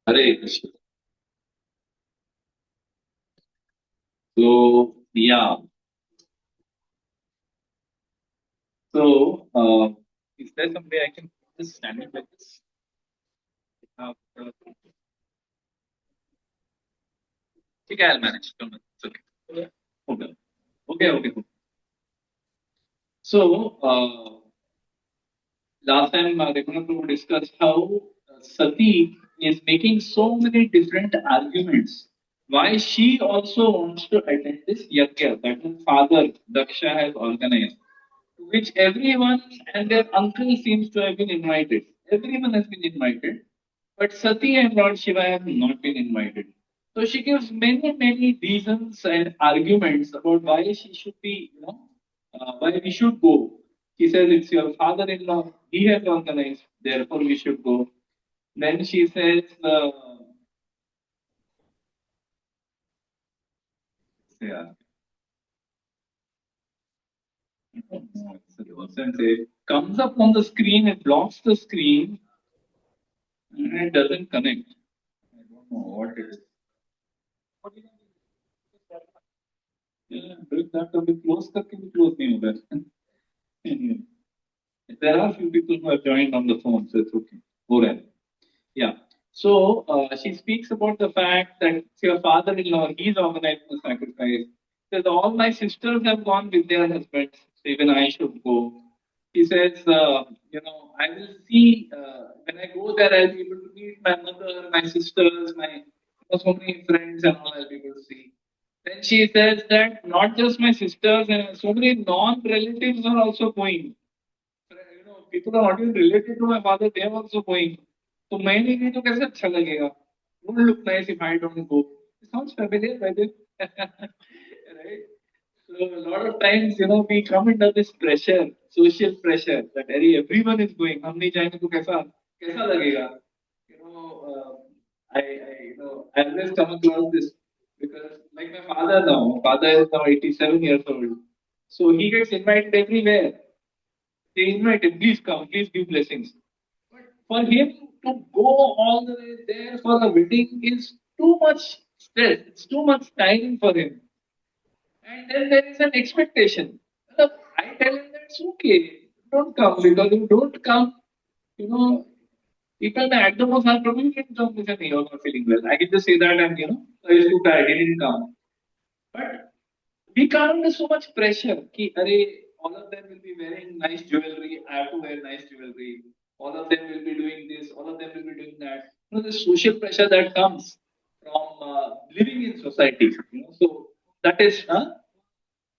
Hare Krishna. So, yeah. So, is there some way I can just stand it like this? Okay, I'll manage. Don't worry. It's okay. Okay. Okay. So, last time Raghunath Prabhu discussed how Sati is making so many different arguments why she also wants to attend this yagya that her father Daksha has organized, to which everyone and their uncle seems to have been invited. Everyone has been invited, but Sati and Lord Shiva have not been invited. So she gives many reasons and arguments about why she should be, why we should go. She says it's your father-in-law, he has organized, therefore we should go. Then she says, yeah, since it comes up on the screen, it blocks the screen and it doesn't connect. I don't know what it is. Yeah, break that कभी close करके भी close नहीं होगा. Anyway, there are few people who have joined on the phone, so it's okay. All right. Yeah. So she speaks about the fact that it's your father-in-law, he's organized the sacrifice. Says all my sisters have gone with their husbands, so even I should go. He says, I will see when I go there, I'll be able to meet my mother, my sisters, so many friends, and all I'll be able to see. Then she says that not just my sisters and so many non-relatives are also going. People are not even related to my father, they are also going. तो मैं नहीं गई तो कैसे अच्छा लगेगा? Won't look nice if I don't go. It sounds familiar, by the way. Right? So a lot of times, we come under this pressure, social pressure that everyone is going. हम नहीं जाएंगे तो कैसा कैसा लगेगा? You know, I always come across this because, like my father is now 87 years old, so he gets invited everywhere. They invite him, please come, please give blessings. But for him to go all the way there for the wedding is too much stress. It's too much time for him. And then there is an expectation. I tell him that's okay. Don't come because if you don't come, you know, people may at the most are probably didn't come because you're not feeling well. I can just say that and I was too tired, he didn't come. But we come under so much pressure. Ki, all of them will be wearing nice jewelry. I have to wear nice jewelry. All of them will be doing this. All of them will be doing that. The social pressure that comes from living in society. So that is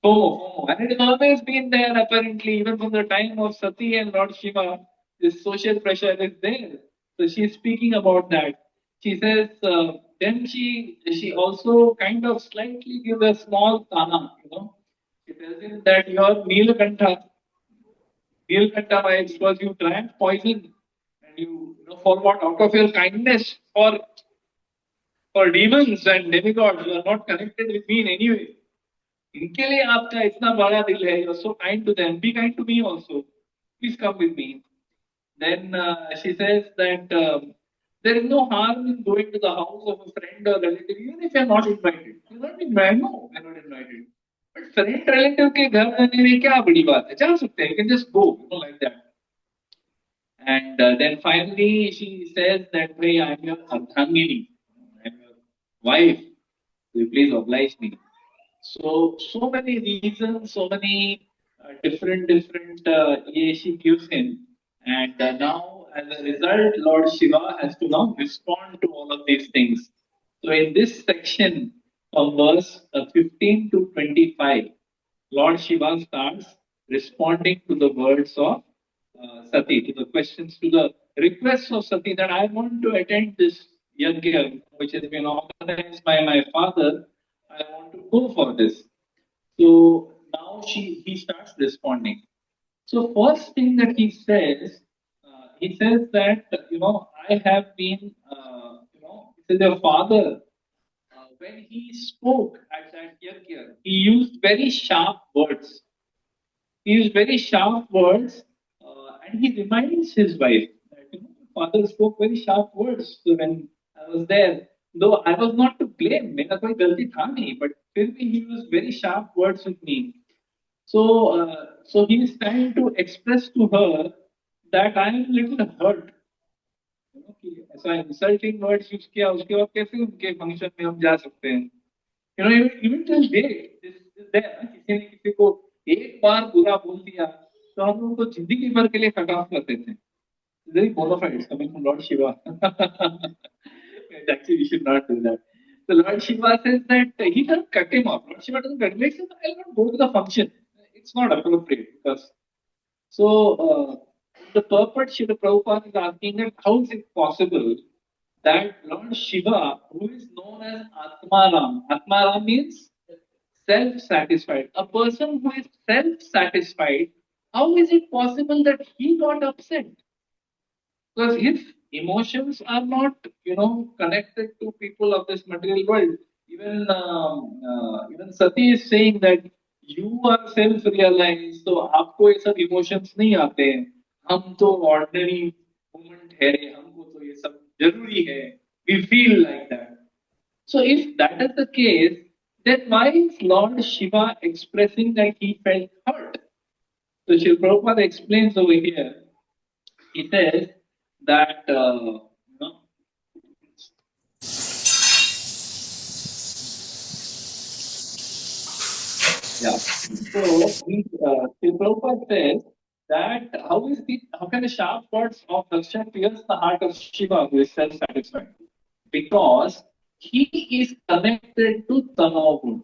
FOMO. And it has always been there, apparently, even from the time of Sati and Lord Shiva. This social pressure is there. So she's speaking about that. She says, then she also kind of slightly gives a small tana. She tells him that your Nilkanta wives, because you drank poison and for what? Out of your kindness for demons and demigods, you are not connected with me in any way. इनके लिए आपका इतना बड़ा दिल है, you're so kind to them, be kind to me also, please come with me. Then she says that there is no harm in going to the house of a friend or relative even if you're not invited. You're not invited. No, you're not invited. But friend relative के घर जाने में क्या बड़ी बात है, जा सकते हैं, you can just go, like that. And then finally she says that, hey, I'm your ardhangini, I'm your wife, will you please oblige me. So many reasons, so many different she gives him, and now as a result, Lord Shiva has to now respond to all of these things. So in this section, from verse 15 to 25, Lord Shiva starts responding to the words of Sati, to the questions, to the requests of Sati that I want to attend this yagya, which has been organized by my father. I want to go for this. So now he starts responding. So first thing that he says that I have been he says your father when he spoke at that yajna, he used very sharp words. He used very sharp words, and he reminds his wife that father spoke very sharp words when I was there. Though I was not to blame, मेरा कोई गलती था नहीं, but फिर भी he used very sharp words with me. So he is trying to express to her that I am a little hurt. कि ऐसा insulting words use किया, उसके बाद कैसे उनके फंक्शन में हम जा सकते हैं? इवन टिल डेट किसी ने किसी को एक बार बुरा बोल दिया तो हम उनको जिंदगी भर के लिए कट ऑफ करते थे. Very bona fides coming from Lord Shiva. Actually, we should not do that. So Lord Shiva says that he doesn't cut him off. Lord Shiva doesn't cut him. He says, I'll not go to the function. It's not appropriate because so the purport Srila Prabhupada is asking that how is it possible that Lord Shiva, who is known as Atmaram, Atmaram means self-satisfied. A person who is self-satisfied, how is it possible that he got upset? Because his emotions are not, connected to people of this material world. Even Sati is saying that you are self-realized, so आपको ये सब emotions नहीं आते हैं. हम तो ordinary moment है, हमको तो ये सब जरूरी है. We feel like that. So if that is the case, then why is Lord Shiva expressing that he felt hurt? So Srila Prabhupada explains over here. He says that yeah. So Srila Prabhupada says that how can the sharp words of Daksha pierce the heart of Shiva who is self-satisfied? Because he is connected to Tanogun.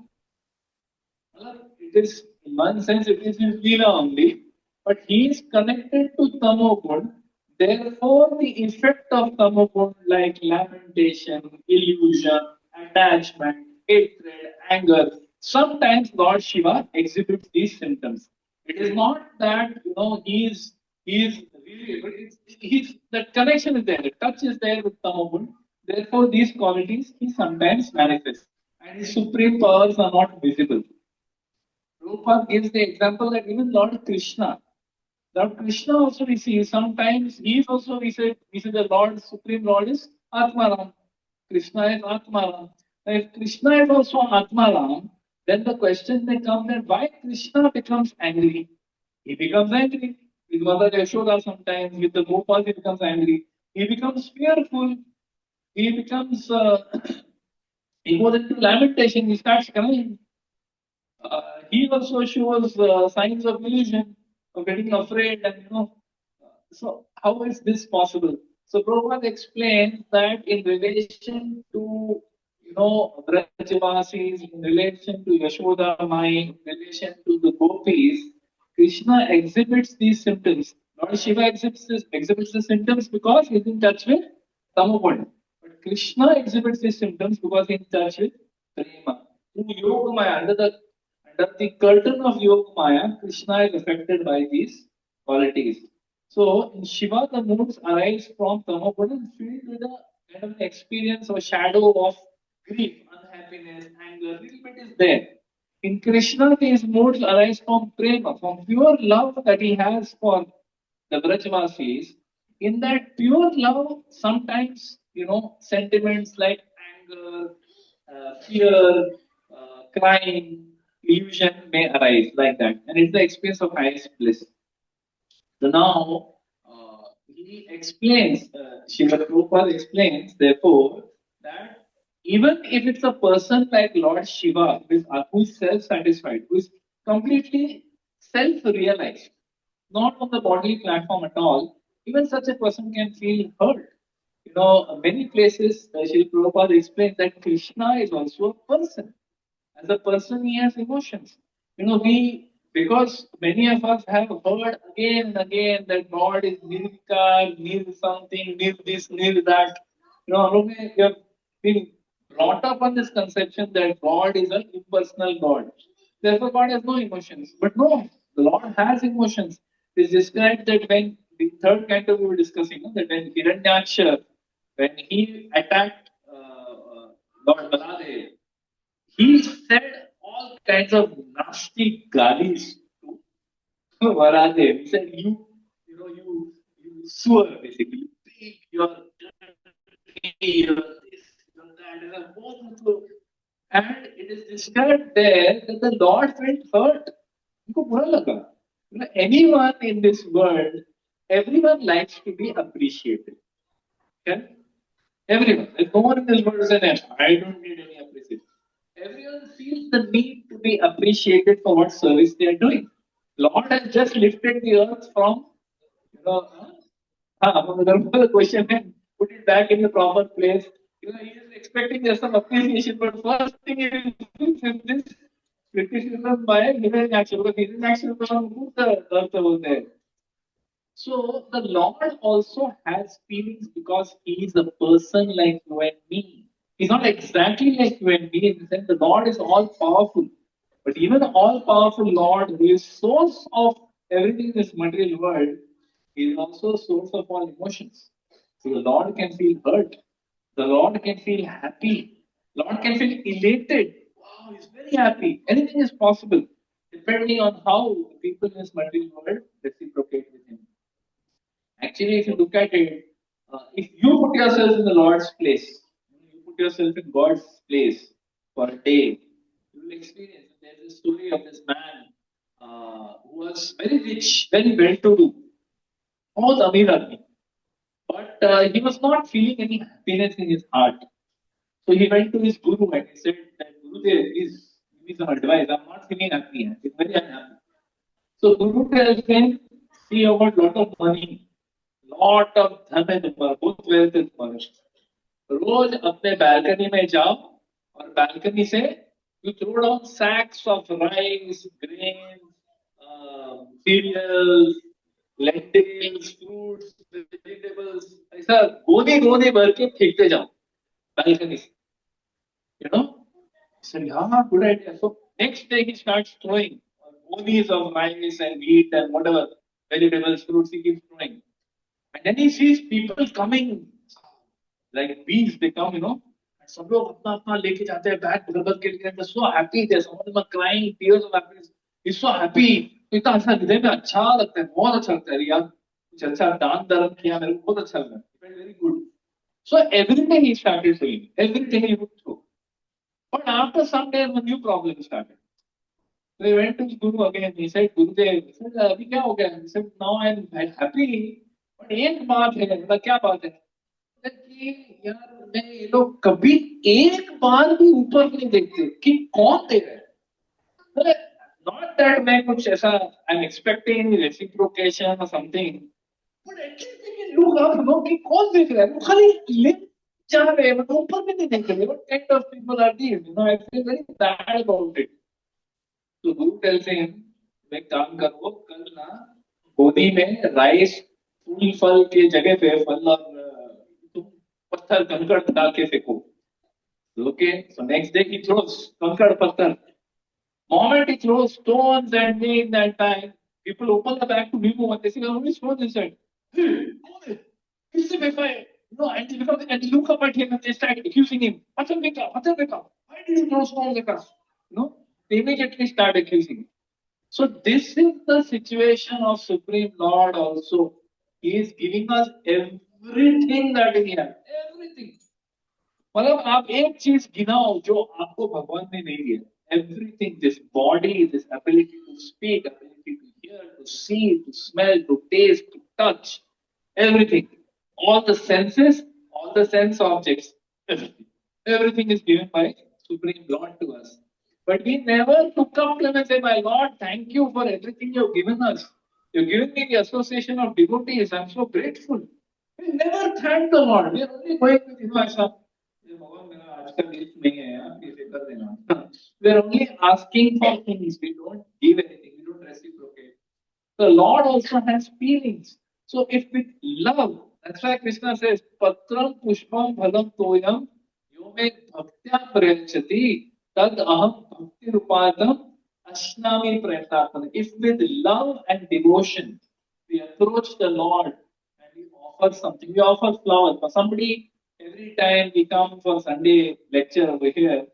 It is, in one sense, it is his Leela only, but he is connected to Tamogun. Therefore, the effect of Tamogun, like lamentation, illusion, attachment, hatred, anger, sometimes Lord Shiva exhibits these symptoms. It is not that he is really, but he's the connection is there, the touch is there with Tamogun. Therefore, these qualities he sometimes manifests, and his supreme powers are not visible. Prabhupada gives the example that even Lord Krishna also receives, sometimes he is also, we say the Lord, Supreme Lord is Atmaram. Krishna is Atmaram. Now, if Krishna is also Atmaram, then the question may come that why Krishna becomes angry? He becomes angry with Mother Yashoda sometimes, with the Gopal he becomes angry. He becomes fearful. He becomes, he goes into lamentation, he starts crying. He also shows signs of illusion, of getting afraid, and so how is this possible? So Prabhupada explains that in relation to Vrajavasis, in relation to Yashoda Mai, in relation to the gopis, Krishna exhibits these symptoms. Lord Shiva exhibits the symptoms because he's in touch with Tamoguna. But Krishna exhibits these symptoms because he's in touch with Prema. In Yoga Maya, under the curtain of Yoga Maya, Krishna is affected by these qualities. So in Shiva, the moods arise from Tamoguna and filled with a kind of experience or shadow of grief, unhappiness, anger. Little bit is there. In Krishna, these moods arise from prema, from pure love that he has for the Vrajavasis. In that pure love, sometimes sentiments like anger, fear, crying, illusion may arise like that, and it's the experience of highest bliss. So now he explains, Srila Prabhupada explains, therefore, that even if it's a person like Lord Shiva, who is self-satisfied, who is completely self-realized, not on the bodily platform at all, even such a person can feel hurt. Many places, Srila Prabhupada explains that Krishna is also a person. As a person, he has emotions. Because many of us have heard again and again that God is nirvikar, nir something, nir this, nir that. We have been brought up on this conception that God is an impersonal God. Therefore, God has no emotions. But no, the Lord has emotions. It is described that when the third canto we were discussing, that when Hiranyaksha, when he attacked Lord Baladev, he said all kinds of nasty galis to Varadev. He said, you sewer, basically. You pig, you're dirty, you're this, you're that, and I'm going through. And it is described there that the Lord felt hurt. उनको बुरा लगा. You know, anyone in this world, everyone likes to be appreciated. Okay? Everyone. There's no one in this world says, I don't need any appreciation. Everyone feels the need to be appreciated for what service they are doing. Lord has just lifted the earth from, you know, the question and put it back in the proper place. You know, he is expecting there's some appreciation, but first thing is this criticism by hidden action, because hidden action who the earth over there. So the Lord also has feelings because He is a person like you and me. He's not exactly like you and me in the sense the Lord is all powerful. But even all powerful Lord, who is source of everything in this material world, He is also source of all emotions. So the Lord can feel hurt. The Lord can feel happy. Lord can feel elated. Wow, He's very happy. Anything is possible, depending on how the people in this material world reciprocate with Him. Actually, if you look at it, if you put yourself in the Lord's place, you put yourself in God's place for a day, you will experience. There's a story of this man who was very rich, very well-to-do, almost Amir Admi, but he was not feeling any happiness in his heart. So he went to his guru and he said that Gurudev, please give me some advice. I'm not feeling happy. I'm very unhappy. So Guru tells him, see, you got lot of money, lot of धन है तुम्हारा, बहुत wealth है तुम्हारा. रोज अपने balcony में जाओ और balcony से you throw down sacks of rice, grains, cereals, lentils, fruits, vegetables. ऐसा गोनी गोनी भर के फेंकते जाओ balcony से. You know? He said, yeah, good idea. So next day he starts throwing bonies of rice and meat and whatever vegetables, fruits he keeps throwing. And then he sees people coming like bees, they come, you know. And सब लोग अपना अपना लेके जाते हैं bag भर भर के लेके. They're so happy. They're some of them are crying tears of happiness. He's so happy. तो इतना अच्छा हृदय में अच्छा लगता है, बहुत अच्छा लगता है यार. कुछ अच्छा दान धर्म किया मेरे को बहुत अच्छा लगा. It felt very good. So everything he started doing, everything he would throw. But after some days, a new problem started. So he went to his guru again. He said, Gurudev, he said, अभी क्या हो गया? He said, now I'm happy. But एक बात है, मतलब क्या बात है? कि यार मैं ये लोग कभी एक बार भी ऊपर नहीं देखते कि कौन दे रहा है. मतलब not that मैं कुछ ऐसा I'm expecting any reciprocation or something. But at least they can look up, no, कि कौन देख रहा है? वो खाली ले जा रहे हैं, मतलब ऊपर भी नहीं देख रहे. What kind of people are these? You know, I feel very bad about it. तो गुरु tells him, मैं काम करो कल ना गोदी में राइस फूल फल के जगह पे फल और तुम पत्थर कंकड़ डाल के फेंको. Okay, so next day he throws कंकड़ पत्थर. Moment he throws stones and in that time, people open the bag to remove and they say, how many stones inside? Hey, this is my fire. No, and they look up at him and they start accusing him. Pathar beka, why did you throw stones at us? No, they immediately start accusing him. So this is the situation of Supreme Lord also. He is giving us everything that we have. Everything. मतलब आप एक चीज गिनाओ जो आपको भगवान ने नहीं दिया. Everything, this body, this ability to speak, ability to hear, to see, to smell, to taste, to touch, everything, all the senses, all the sense objects, everything is given by Supreme Lord to us. But we never took up to him and say, my Lord, thank you for everything you've given us. You've given me the association of devotees. I'm so grateful. We never thank the Lord. We are only going with, ऐसा भगवान मेरा आज का gift नहीं है यार, ये कर देना. We are only asking for things. We don't give anything. We don't reciprocate. The Lord also has feelings. So if with love, that's why Krishna says, Patram Pushpam Phalam Toyam Yome Bhaktya Prayachati Tad Aham Bhakti Rupadam Ashnami Prayatarpana. If with love and devotion we approach the Lord and we offer something, we offer flowers. For somebody, every time we come for Sunday lecture over here,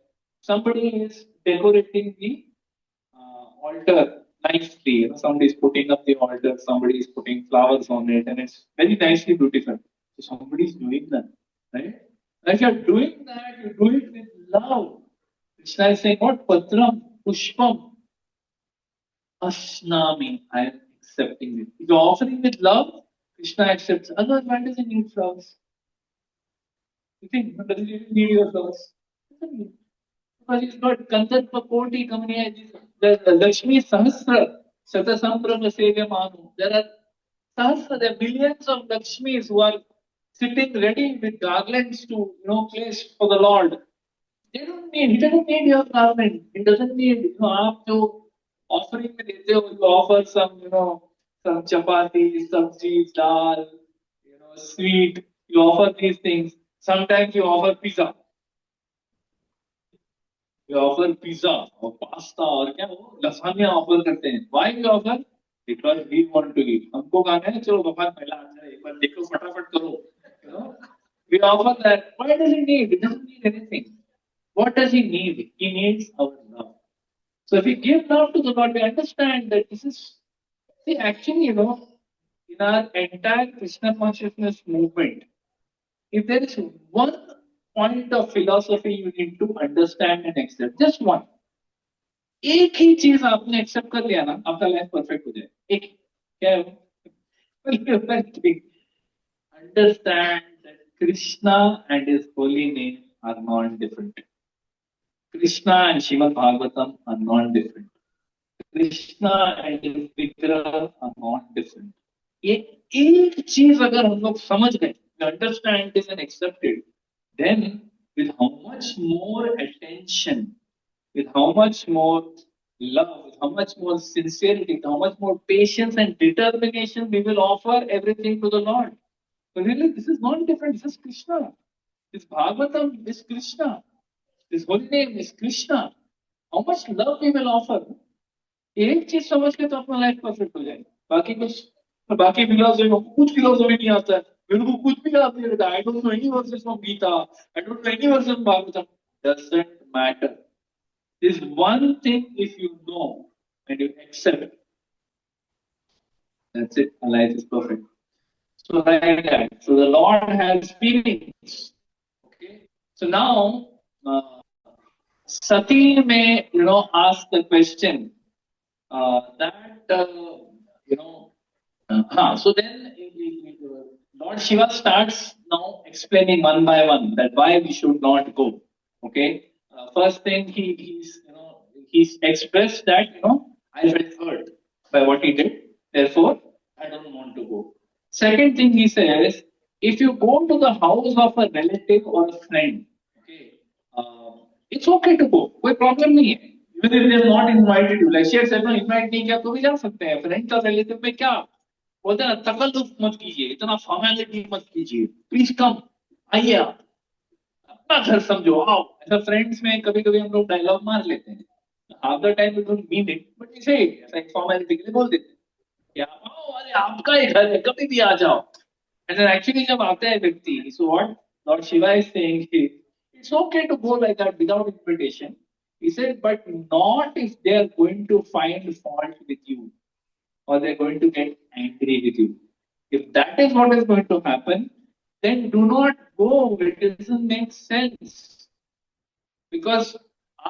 somebody is decorating the altar nicely. You know, somebody is putting up the altar, somebody is putting flowers on it, and it's very nicely beautified. So somebody is doing that, right? If you're doing that, you do it with love. Krishna is saying, what? Patram, Pushpam, Asnami. I am accepting it. If you're offering with love, Krishna accepts. Otherwise, why does he need flowers? You think, does he even need your flowers? Doesn't need. Because he's got Kandarpa Koti coming here. There's Lakshmi Sahasra, Satasambhrama Sevya Manu. There are Sahasra, there are millions of Lakshmis who are sitting ready with garlands to, place for the Lord. He doesn't need your garment. He doesn't need, आप जो offering में देते हो, you offer some, some chapati, sabji, dal, sweet. You offer these things. Sometimes you offer pizza. You offer pizza or pasta और क्या वो lasagna offer करते हैं. Why we offer? Because we want to eat. हमको खाना है, चलो भगवान पहला अच्छा है, एक बार देखो फटाफट करो. You know? We offer that. Why does he need? He doesn't need anything. What does he need? He needs our love. So if we give love to the Lord, we understand that this is, see, actually, in our entire Krishna consciousness movement, if there is one point of philosophy you need to understand and accept, just one. एक ही चीज आपने accept कर लिया ना, आपका life perfect हो जाए. एक ही. क्या है वो? Understand that Krishna and his holy name are not different. Krishna and Srimad Bhagavatam are not different. Krishna and his Vigraha are not different. ये एक चीज अगर हम लोग समझ गए, understand this and accept it, then with how much more attention, with how much more love, with how much more sincerity, with how much more patience and determination we will offer everything to the Lord. So really, this is not different. This is Krishna. This Bhagavatam is Krishna. His holy name is Krishna. How much love we will offer. एक चीज समझ के तो अपना life perfect हो जाएगा. बाकी philosophy को कुछ फिलोसफी नहीं आता है. मेरे को कुछ भी याद नहीं रहता. I don't know any verses from Gita. I don't know any verses from Bhagavatam. Doesn't matter. There's one thing if you know and you accept. That's it. Our life is perfect. So like that. So the Lord has feelings. Okay. So now Sati may ask the question that so then Lord Shiva starts now explaining one by one that why we should not go. Okay. First thing he's expressed that I felt hurt by what he did, therefore I don't want to go. Second thing he says, if you go to the house of a relative or a friend, okay, it's okay to go, कोई problem नहीं है. Even if they have not invited you, like she had said, no, invite नहीं किया तो भी जा सकते हैं. Friends और relative में क्या बोलते हैं ना, तकल्लुफ मत कीजिए, इतना फॉर्मेलिटी मत कीजिए, प्लीज कम, आइए आप, अपना घर समझो, आओ. ऐसा फ्रेंड्स में कभी कभी हम लोग डायलॉग मार लेते हैं. Half the time we don't mean it, but इसे ऐसा एक फॉर्मेलिटी के लिए बोल देते हैं कि आप आओ, अरे आपका ही घर है, कभी भी आ जाओ. एंड देन एक्चुअली जब आता है व्यक्ति, so what Lord Shiva is saying, it's okay to go like that without invitation. He said, but not if they are going to find fault with you or they're going to get angry with you. If that is what is going to happen, then do not go. It doesn't make sense. Because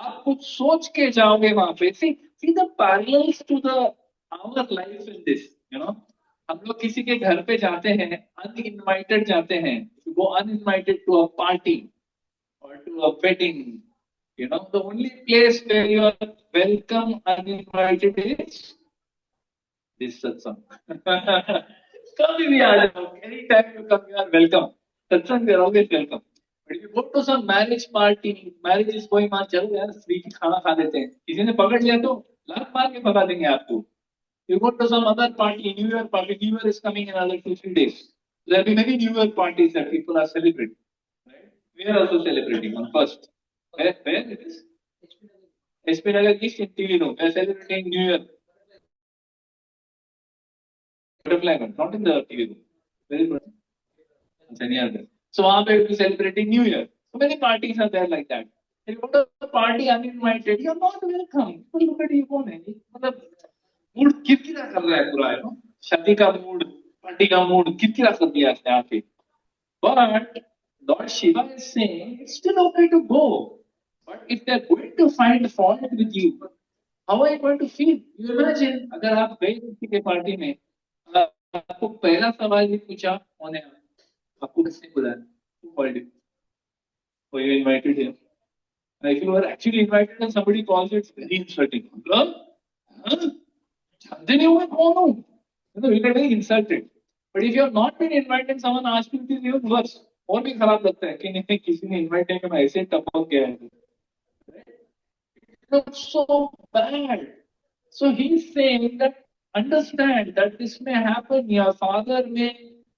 आप कुछ सोच के जाओगे वहां पे. See the parallels to the our life in this. हम लोग किसी के घर पे जाते हैं, uninvited जाते हैं. If you go uninvited to a party or to a wedding, the only place where you are welcome uninvited is this satsang. कभी भी आ जाओ, anytime you come, you are welcome. Satsang, you are always welcome. But if you go to some marriage party, marriage is going on, चलो यार sweet खाना खा लेते हैं, किसी ने पकड़ लिया तो लात मार के भगा देंगे आपको. You go to some other party, New Year party. New Year is coming in another 2-3 days. There will be many New Year parties that people are celebrating. Right? We are also celebrating on first. Where it is? HP Nagar East in TV room. We are celebrating New Year. Butterfly Room, not in the TV room. Very good. So वहाँ पे we are celebrating New Year. So many parties are there like that. If you go to a party uninvited, you are not welcome. Look at you, कौन है? मतलब mood किरकिरा कर रहा है पूरा, शादी का मूड, पार्टी का मूड किरकिरा कर दिया इसने आके. But Lord Shiva is saying it's still okay to go. But if they're going to find fault with you, how are you going to feel? You imagine, अगर आप गए किसी के पार्टी में, आपको पहला सवाल ये पूछा उन्होंने, आपको किसने बुलाया? Who called you? Were you invited here? And if you were actually invited and somebody calls you, it's very insulting. Huh? Huh? जानते नहीं हो मैं कौन हूँ? You get very insulted. But if you have not been invited and someone asks you, it is even worse. और भी खराब लगता है कि नहीं किसी ने invite नहीं किया मैं ऐसे टपक गया है. It's so bad. So he's saying that understand that this may happen. Your father may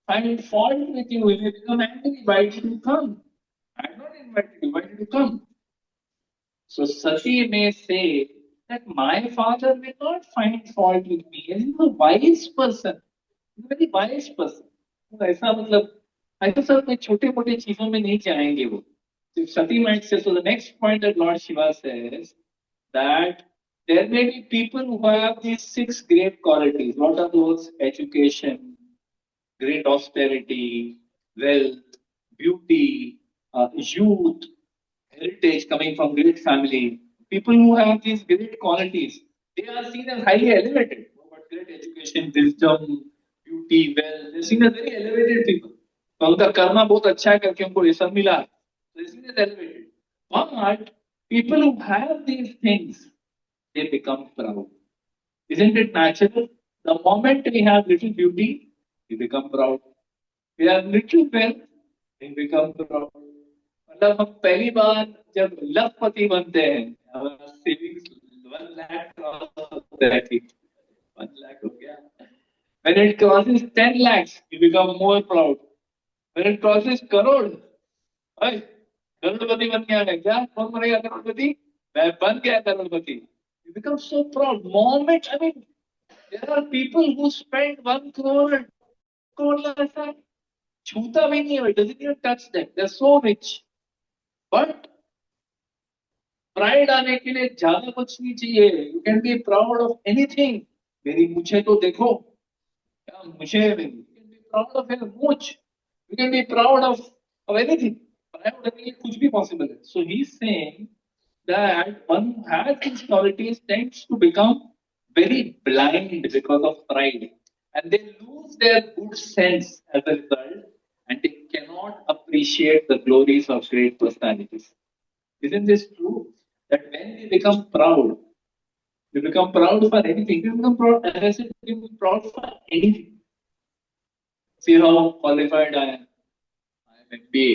find fault with you. He may become angry. Why did you come? I'm not invited you. Why did you come? So Sati may say that my father will not find fault with me. He's a wise person. He's a very wise person. तो ऐसा मतलब ऐसा सब कोई छोटे मोटे चीजों में नहीं जाएंगे वो. So if Sati might say, so the next point that Lord Shiva says that there may be people who have these 6 great qualities. What are those? Education, great austerity, wealth, beauty, youth, heritage coming from great family. People who have these great qualities, they are seen as highly elevated. But great education, wisdom, beauty, wealth, they're seen as very elevated people. तो उनका कर्मा बहुत अच्छा है करके उनको ये सब मिला. They're seen as elevated. But people who have these things, they become proud. Isn't it natural? The moment we have little beauty, we become proud. We have little wealth, we become proud. मतलब हम पहली बार जब लखपति बनते हैं, savings 1 lakh cross होता है, ठीक 1 लाख हो गया. When it crosses 10 lakhs, you become more proud. When it crosses crore, भाई करोड़पति बन गया मैं, क्या कौन बनेगा करोड़पति? मैं बन गया करोड़पति. You become so proud. Moment, I mean, there are people who spend 1 crore, crore ऐसा छूता भी नहीं है, it doesn't even touch them. They're so rich. But pride आने के लिए ज्यादा कुछ नहीं चाहिए. You can be proud of anything. मेरी मुझे तो देखो, क्या मुझे, you can be proud of your मूछ. You can be proud of anything. Proud होने के लिए कुछ भी पॉसिबल है. So he is saying that one who has these qualities tends to become very blind because of pride, and they lose their good sense as a result, and they cannot appreciate the glories of great personalities. Isn't this true? That when we become proud, we become proud for anything. We become proud, as I said, we become proud for anything. See how qualified I am. I am MBA.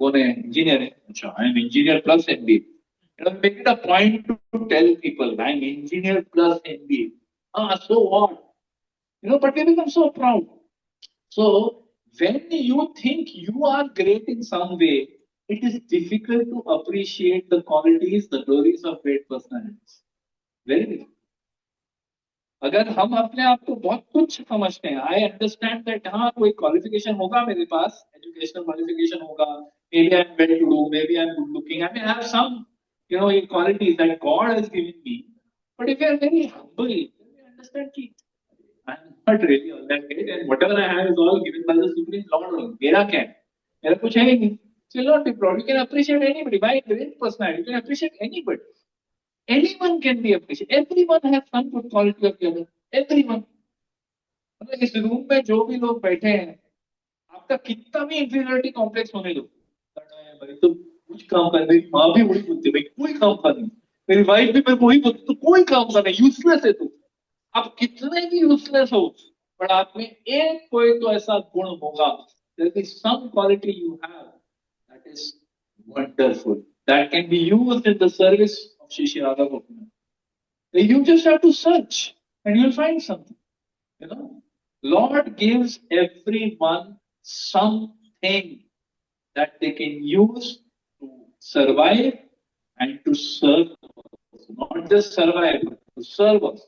कौन है? Engineer है. अच्छा, I am engineer plus MBA. Make it a point to tell people I am engineer plus MBA. So what? But we become so proud. So when you think you are great in some way, it is difficult to appreciate the qualities, the glories of great personalities. Very difficult. अगर हम अपने आप को बहुत कुछ समझते हैं, I understand that हाँ कोई क्वालिफिकेशन होगा मेरे पास, एजुकेशनल क्वालिफिकेशन होगा, maybe I'm well to do, maybe I'm good looking, I may have some qualities that God has given me. But if you are very humble, then you understand that I'm not really all that great, and whatever I have is all given by the Supreme Lord. मेरा क्या है? मेरा कुछ है ही नहीं. So you'll not be proud. You can appreciate anybody. By great personality, you can appreciate anybody. Anyone can be appreciated. Everyone has some good quality of the other. Everyone. मतलब इस room में जो भी लोग बैठे हैं, आपका कितना भी इंफीरियरिटी कॉम्प्लेक्स होने दो, भाई तो कुछ काम कर, मेरी माँ भी वही बोलती है, भाई कोई काम कर नहीं, मेरी वाइफ भी मेरे को वही बोलती, तो कोई काम कर नहीं, यूजलेस है तू. आप कितने भी यूजलेस हो, पर आप में एक कोई तो ऐसा गुण होगा, there is some quality you have that is wonderful, that can be used in the service of Shri Shri Radha Gopinath. You just have to search and you'll find something. Lord gives everyone something that they can use to survive and to serve us. Not just survive, but to serve us.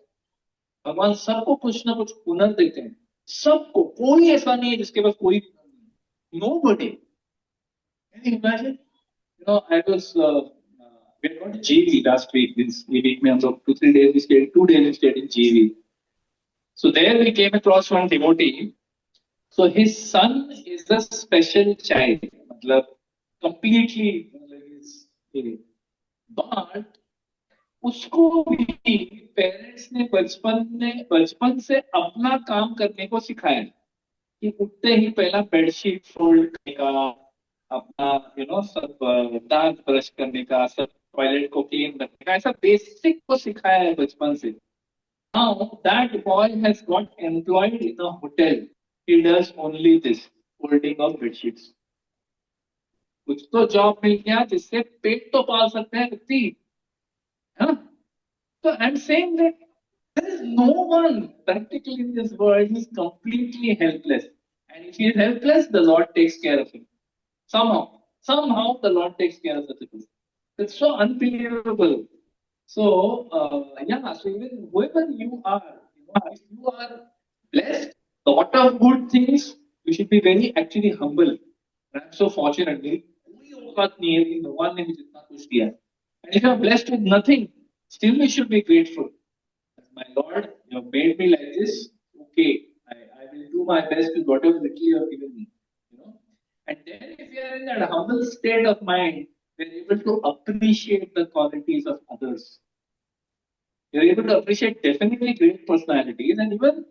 भगवान सबको कुछ ना कुछ हुनर देते हैं, सबको. कोई ऐसा नहीं है जिसके पास कोई. Nobody. Can you imagine? I was we had gone to GV last week. This week, we 2-3 days we stayed. 2 days we stayed in GV. So there we came across one devotee. So his son is a special child, मतलब completely but उसको भी parents ने बचपन से अपना काम करने को सिखाया कि उठते ही पहला बेडशीट फोल्ड करने का, अपना सब दांत ब्रश करने का, सब टॉयलेट को क्लीन रखने का, ऐसा बेसिक को सिखाया है बचपन से. Now that boy has got employed in a hotel. He does only this, folding of bedsheets. कुछ तो जॉब मिल गया जिससे पेट तो पाल सकते हैं व्यक्ति, है ना? So I'm saying that there is no one practically in this world who is completely helpless. And if he is helpless, the Lord takes care of him. Somehow the Lord takes care of the people. It's so unbelievable. So, yeah, so even whoever you are, if you are blessed, lot of good things, you should be very actually humble. And I'm so fortunate. मेरी कोई औकात नहीं है कि भगवान ने मुझे इतना कुछ दिया. And if you are blessed with nothing, still you should be grateful. My Lord, you have made me like this. Okay, I will do my best with whatever little you have given me. You know, and then if you are in that humble state of mind, we are able to appreciate the qualities of others. You're able to appreciate definitely great personalities and even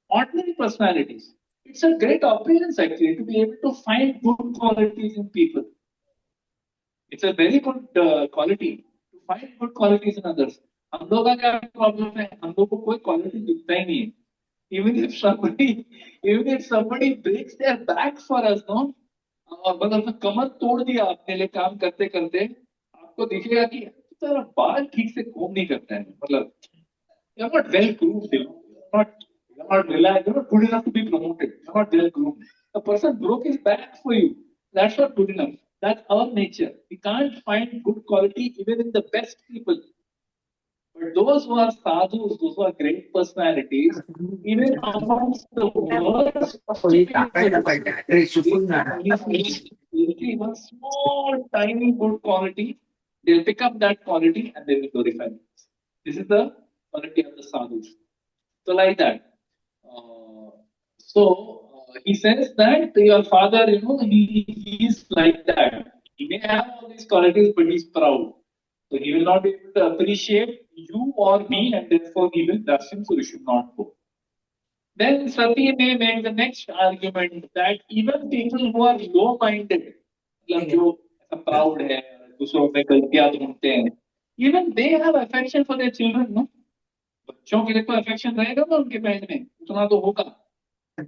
ordinary personalities. It's a great appearance actually to be able to find good qualities in people. It's a very good quality to find good qualities in others. हम लोग का क्या problem है, हम लोग को कोई quality दिखता ही नहीं है. Even if somebody breaks their back for us, no, और मतलब कमर तोड़ दिया अपने लिए काम करते करते, आपको दिखेगा कि तेरा बाल ठीक से कोम नहीं करता है, मतलब you're not well groomed, you're not good enough to be promoted, you're not well groomed. The person broke his back for you. That's not good enough. That's our nature. We can't find good quality even in the best people. But those who are sadhus, those who are great personalities, even amongst the worst people, they see one small, tiny good quality, they'll pick up that quality and they will glorify it. This is the quality of the sadhus. So, like that. He says that your father, he's like that. He may have all these qualities, but he's proud. So he will not be able to appreciate you or me, and therefore he will dash him, so you should not go. Then Sati may make the next argument that even people who are low-minded, मतलब जो ऐसा proud है, दूसरों में गलतियां ढूंढते हैं, even they have affection for their children, no? बच्चों के लिए तो affection रहेगा ना उनके mind में, उतना तो होगा. So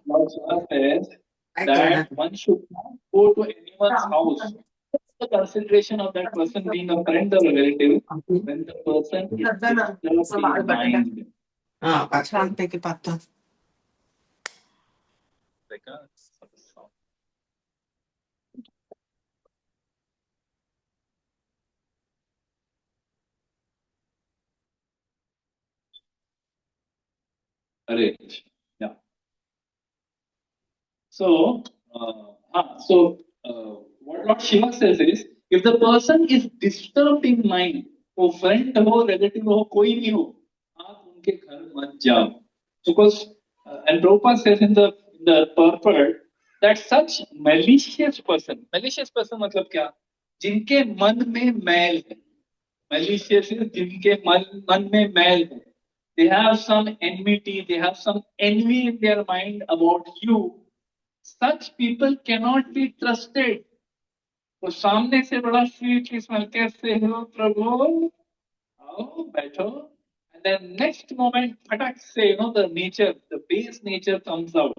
Lord Shiva says that one should not go to anyone's house. The consideration of that person being a friend or a relative when the person is disturbed in mind. शांति के पात्र. Yeah. So, what Lord Shiva says is, if the person is disturbed in mind, वो friend हो, relative हो, कोई भी हो, आप उनके घर मत जाओ. Because, and Prabhupada says in the purport that such malicious person मतलब क्या? जिनके मन में मैल है. Malicious is जिनके मन में मैल है. They have some enmity, they have some envy in their mind about you. Such people cannot be trusted. तो सामने से बड़ा स्वीट स्मेल, कैसे हो प्रभु, आओ बैठो, and then next moment फटक से the base nature comes out.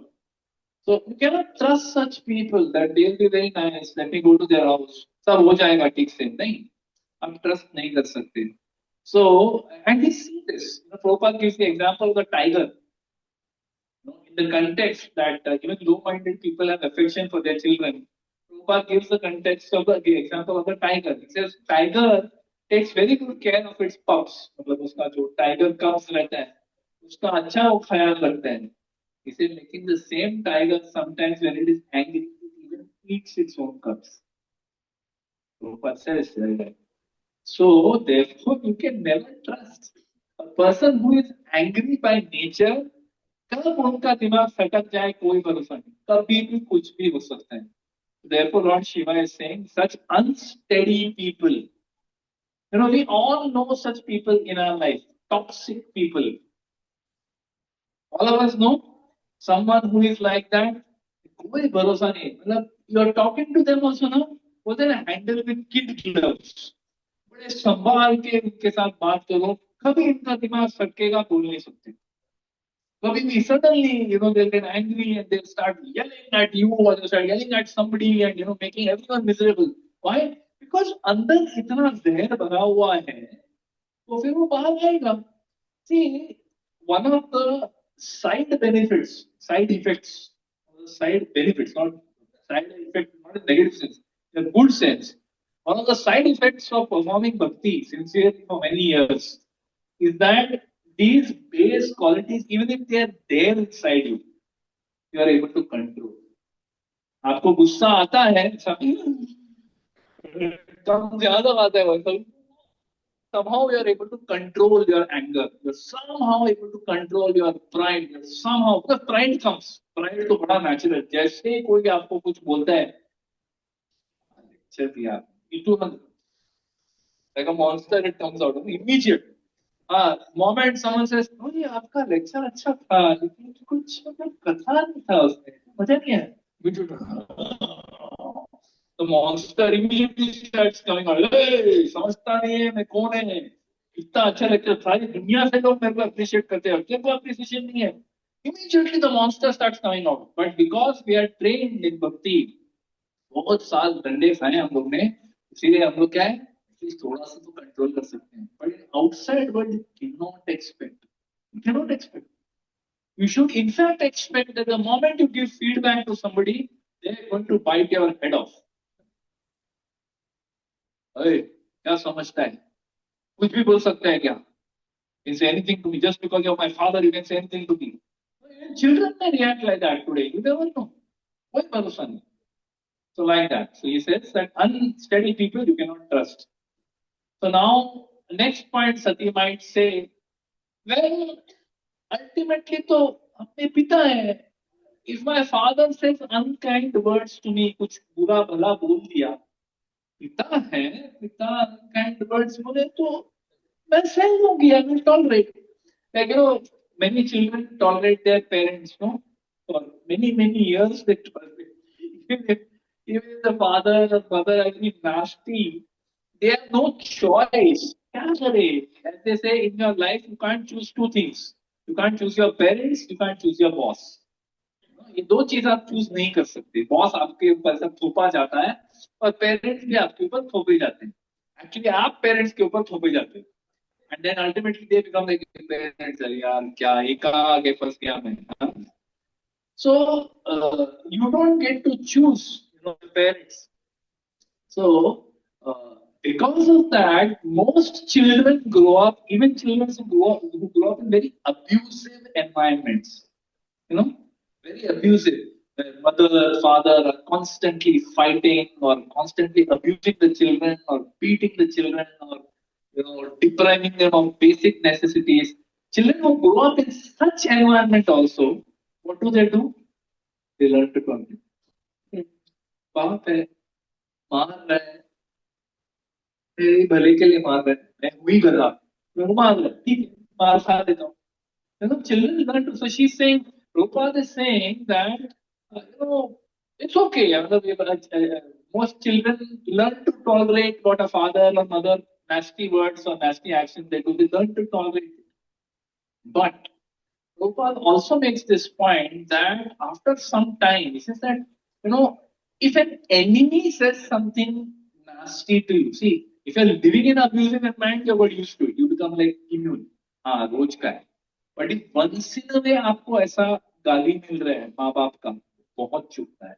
So you cannot trust such people that they'll be very nice, let me go to their house, सब हो जाएगा ठीक से, नहीं, हम trust नहीं कर सकते. So, and we see this, Prabhupada gives the example of the tiger. In the context that even low-minded people have affection for their children, Prabhupada gives the context of the example of the tiger. He says tiger takes very good care of its pups. मतलब उसका जो tiger cubs रहता है, उसका अच्छा वो ख्याल रखता है. He said, making the same tiger sometimes when it is angry, it even eats its own cubs. Prabhupada says that. So therefore, you can never trust a person who is angry by nature. कब उनका दिमाग सटक जाए कोई भरोसा नहीं, कभी भी कुछ भी हो सकता है. Therefore, Lord Shiva is saying such unsteady people. We all know such people in our life, toxic people. All of us know someone who is like that. कोई भरोसा नहीं, मतलब you are talking to them also ना, बोलते हैं handle with kid gloves, बड़े संभाल के उनके साथ बात करो, कभी इनका दिमाग सटकेगा बोल नहीं सकते. कभी भी suddenly they'll get angry and they'll start yelling at you or they'll start yelling at somebody and making everyone miserable. Why? Because अंदर इतना जहर भरा हुआ है, तो फिर वो बाहर आएगा. See, one of the side effects, side benefits, not side effect, not in negative sense, in a good sense. One of the side effects of performing bhakti sincerely for many years is that these base qualities, even if they are there inside you are able to control. आपको गुस्सा आता है, कम ज्यादा आता है वैसा, somehow you are able to control your anger. You're somehow able to control your pride. You're somehow, because pride comes. Pride तो बड़ा natural. जैसे ही कोई आपको कुछ बोलता है, चल यार, into like a monster, it comes out immediate. Moment someone says, "Oh, ये आपका लेक्चर अच्छा था, लेकिन कुछ मतलब कथा नहीं था उसमें, मजा नहीं है." The monster immediately starts coming out. Hey, समझता नहीं है मैं कौन है, इतना अच्छा लेक्चर, सारी दुनिया से लोग मेरे को अप्रिशिएट करते हैं, तेरे को अप्रिशिएशन नहीं है. Immediately the monster starts coming out. But because we are trained in bhakti, बहुत साल डंडे खाए हम लोग ने, इसीलिए हम लोग क्या है, थोड़ा सा तो कंट्रोल कर सकते हैं. But in outside world you cannot expect. You should in fact expect that the moment you give feedback to somebody, they are going to bite your head off. अरे क्या समझता है, कुछ भी बोल सकता है क्या, you can say anything to me just because you're my father, you can say anything to me. Children may react like that today, you never know, कोई भरोसा नहीं. So like that, so he says that unsteady people you cannot trust. So now next point Sati might say, well, ultimately तो अपने पिता है. If my father says unkind words to me, कुछ बुरा भला बोल दिया, पिता है, पिता unkind words बोले तो मैं सह लूंगी, I will tolerate. Like many children tolerate their parents, no, for many years they tolerate. Even if the father or mother has been nasty, they have no choice. क्या करे? As they say, in your life you can't choose two things. You can't choose your parents, you can't choose your boss. ये दो चीज आप choose नहीं कर सकते. Boss आपके ऊपर सब थोपा जाता है और पेरेंट्स भी आपके ऊपर थोपे जाते हैं. एक्चुअली आप पेरेंट्स के ऊपर थोपे जाते हैं. And then ultimately they become like parents. यार क्या एक आगे फंस गया मैं. So you don't get to choose, the parents. So because of that, most children grow up, even children who grow up in very abusive environments. Very abusive. Where mother, father are constantly fighting or constantly abusing the children or beating the children or depriving them of basic necessities. Children who grow up in such environment also, what do? They learn to control. बाप है, मार रहा है, मेरे भले के लिए मार रहा है, मैं हुई गधा, मैं मार रहा है, ठीक है, मार खा देता हूँ. Children learn to. So she's saying, Prabhupada is saying that it's okay. Most children learn to tolerate what a father or mother nasty words or nasty actions they do. They learn to tolerate it. But Prabhupada also makes this point that after some time, he says that if an enemy says something nasty to you, see, if you're living in abusive environment, you're got used to it. You become like immune. हाँ रोज का है. But if once in अ वे आपको ऐसा गाली मिल रहा है माँ बाप का, बहुत चुभता है.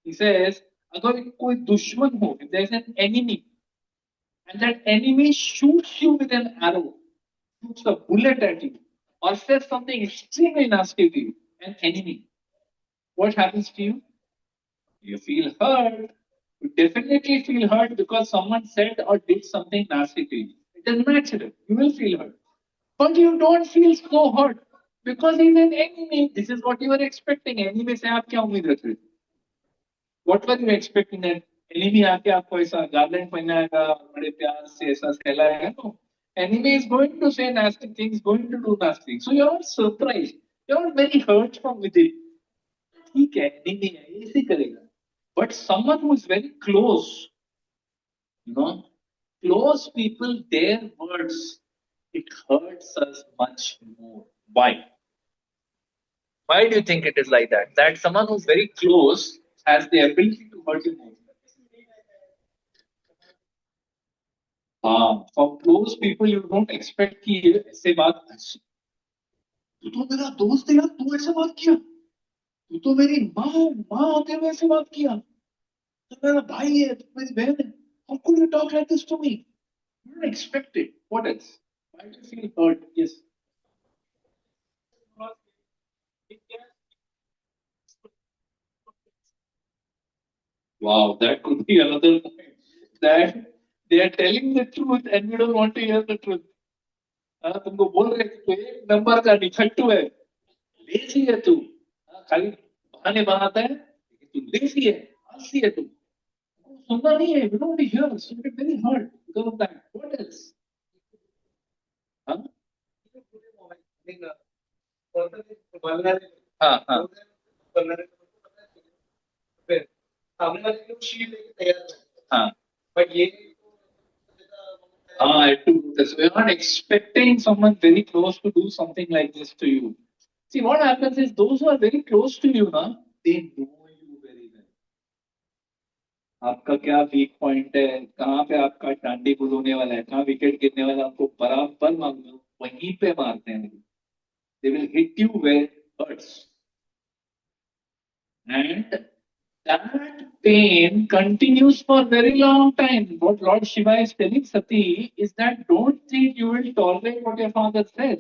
He says, अगर कोई दुश्मन हो, if there is an enemy and that enemy shoots you with an arrow, shoots a bullet at you, or says something extremely nasty to you, an enemy, what happens to you? You feel hurt. You definitely feel hurt because someone said or did something nasty to you. It is natural. You will feel hurt. But you don't feel so hurt. Because he's an enemy. This is what you were expecting. Enemy से आप क्या उम्मीद रख रहे थे? What were you expecting that enemy आके आपको ऐसा garland पहनाएगा, बड़े प्यार से ऐसा सहलाएगा? No. Enemy is going to say nasty things, going to do nasty things. So you're not surprised. You're not very hurt from within. ठीक है, enemy है, ऐसे करेगा. But someone who is very close, you know, close people, their words, it hurts us much more. Why? Why do you think it is like that? That someone who's very close has the ability to hurt you more. From close people, you don't expect कि ये ऐसे बात तू तो मेरा दोस्त है यार, तू ऐसे बात किया, तू तो मेरी माँ माँ होते हुए ऐसे बात किया, तू मेरा भाई है, तू मेरी बहन है. How could you talk like this to me? You don't expect it. What else? Why do you feel hurt? Yes. Wow, that could be another point. That they are telling the truth and we don't want to hear the truth. हाँ, तुमको बोल रहे थे तो एक number का defective है, lazy है तू. हाँ, खाली बहाने बनाता है, लेकिन तू लेजी है, आलसी है तू. सुनना नहीं है, we don't want to hear. So you get very hurt because of that. What else? हाँ हाँ हाँ हाँ. I do this. We're not expecting someone very close to do something like this to you. See, what happens is those who are very close to you, na, they know you very well. आपका क्या weak point है, कहाँ पे आपका डांडी गुल होने वाला है, कहाँ विकेट गिरने वाला है, आपको बराबर मालूम, वहीं पे मारते हैं. They will hit you where it hurts. And that pain continues for a very long time. What Lord Shiva is telling Sati is that don't think you will tolerate what your father says.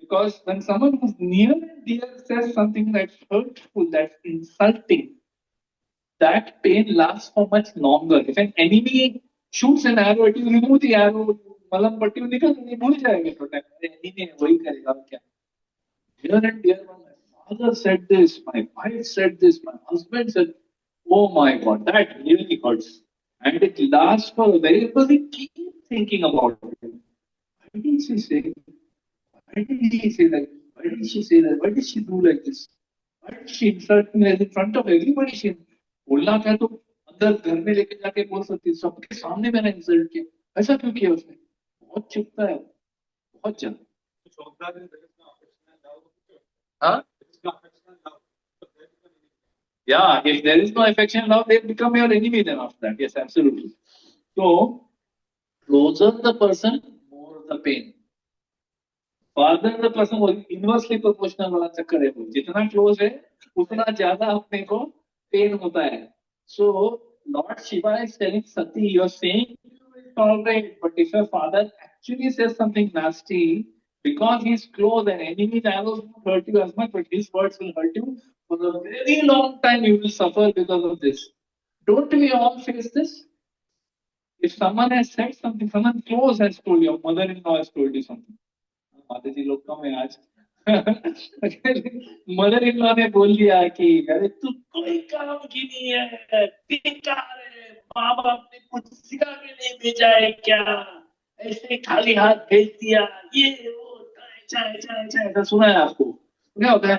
Because when someone who's near and dear says something that's hurtful, that's insulting, that pain lasts for much longer. If an enemy shoots an arrow, it will remove the arrow. मलम पट्टी में निकल नहीं भूल जाएंगे तो enemy है वही करेगा क्या. Dear and dear one, my father said this, my wife said this, my husband said, oh my God, that really hurts. And it lasts for a very, because we keep thinking about it. Why did she say? Why did he say that? Why did she say that? Why did she do like this? Why did she insult me in front of everybody? She बोलना क्या तो अंदर घर में लेके जाके बोल सकती, सबके सामने मैंने इंसल्ट किया, ऐसा क्यों किया उसने? बहुत चुपता है, बहुत जल्द. हाँ. Yeah, if there is no affection and love, they become your enemy then after that. Yes, absolutely. So, closer the person, more the pain. Farther the person was inversely proportional वाला चक्कर है वो. जितना close है, उतना ज्यादा अपने को pain होता है. So, Lord Shiva is telling Sati, you're saying you will tolerate, but if your father actually says something nasty, because he's close and enemy's arrows won't hurt you as much, but his words will hurt you for a very long time. You will suffer because of this. Don't we all face this? If someone has said something, someone close has told you, your mother-in-law has told you something. माता जी लोग कम है आज. Mother in law ने बोल दिया कि अरे तू कोई काम की नहीं है, बेकार है, माँ बाप ने कुछ सिखा के नहीं भेजा है क्या, ऐसे खाली हाथ भेज दिया, ये वो ऐसा ऐसा ऐसा ऐसा. सुना है आपको? क्या होता है